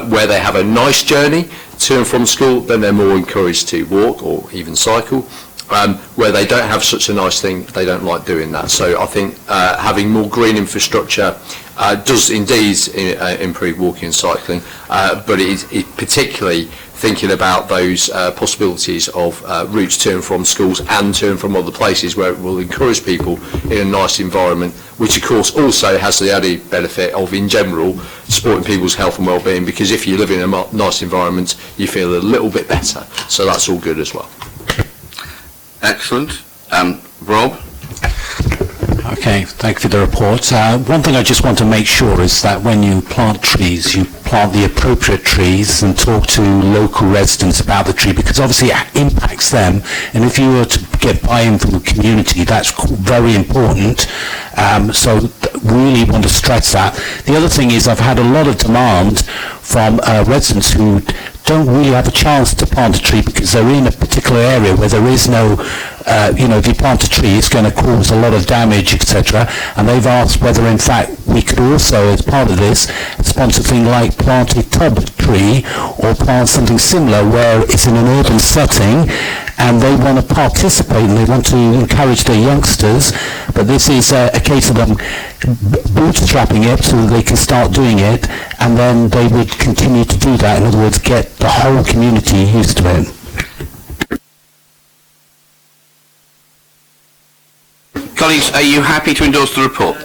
Where they have a nice journey to and from school, then they're more encouraged to walk or even cycle. Where they don't have such a nice thing, they don't like doing that. So I think having more green infrastructure does indeed improve walking and cycling, but it particularly thinking about those possibilities of routes to and from schools and to and from other places where it will encourage people in a nice environment, which of course also has the added benefit of, in general, supporting people's health and well-being, because if you live in a nice environment, you feel a little bit better. So that's all good as well. Excellent. Rob? Okay, thank you for the report. One thing I just want to make sure is that when you plant trees, you plant the appropriate trees and talk to local residents about the tree, because obviously it impacts them, and if you were to get buy-in from the community, that's very important. So really want to stress that. The other thing is I've had a lot of demand from residents who don't really have a chance to plant a tree because they're in a particular area where there is no, if you plant a tree, it's going to cause a lot of damage, etc. And they've asked whether, in fact, we could also, as part of this, sponsor things like plant a tub tree or plant something similar where it's in an urban setting and they want to participate and they want to encourage their youngsters. But this is a case of them bootstrapping it so that they can start doing it, and then they would continue to do that. In other words, get the whole community used to it. Colleagues, are you happy to endorse the report?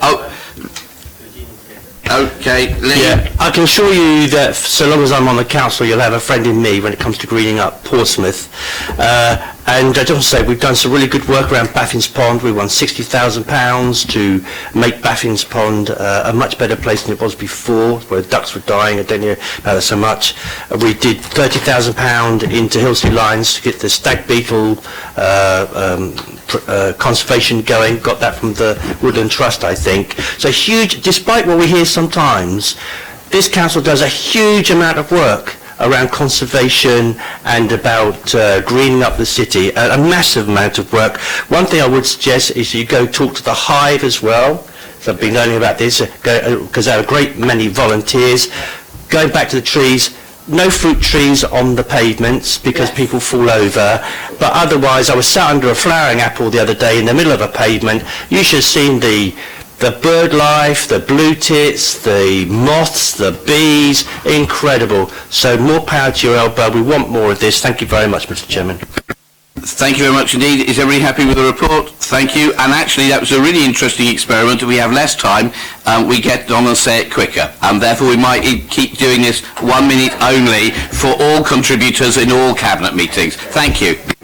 Okay, Lee. Yeah, I can assure you that so long as I'm on the council, you'll have a friend in me when it comes to greening up Portsmouth. And I just want to say we've done some really good work around Baffins Pond. We won £60,000 to make Baffins Pond a much better place than it was before, where ducks were dying. I don't know about that so much. We did £30,000 into Hillsea Lines to get the stag beetle conservation going. Got that from the Woodland Trust, I think. So huge, despite what we hear sometimes, this council does a huge amount of work around conservation and about greening up the city, a massive amount of work. One thing I would suggest is you go talk to the Hive as well. So I've been learning about this because there are a great many volunteers. Going back to the trees, no fruit trees on the pavements because people fall over, but otherwise I was sat under a flowering apple the other day in the middle of a pavement. You should have seen the bird life, the blue tits, the moths, the bees, incredible. So more power to your elbow. We want more of this. Thank you very much, Mr. Chairman. Thank you very much indeed. Is everybody happy with the report? Thank you. And actually, that was a really interesting experiment. We have less time. We get on and say it quicker. And therefore, we might keep doing this 1 minute only for all contributors in all cabinet meetings. Thank you.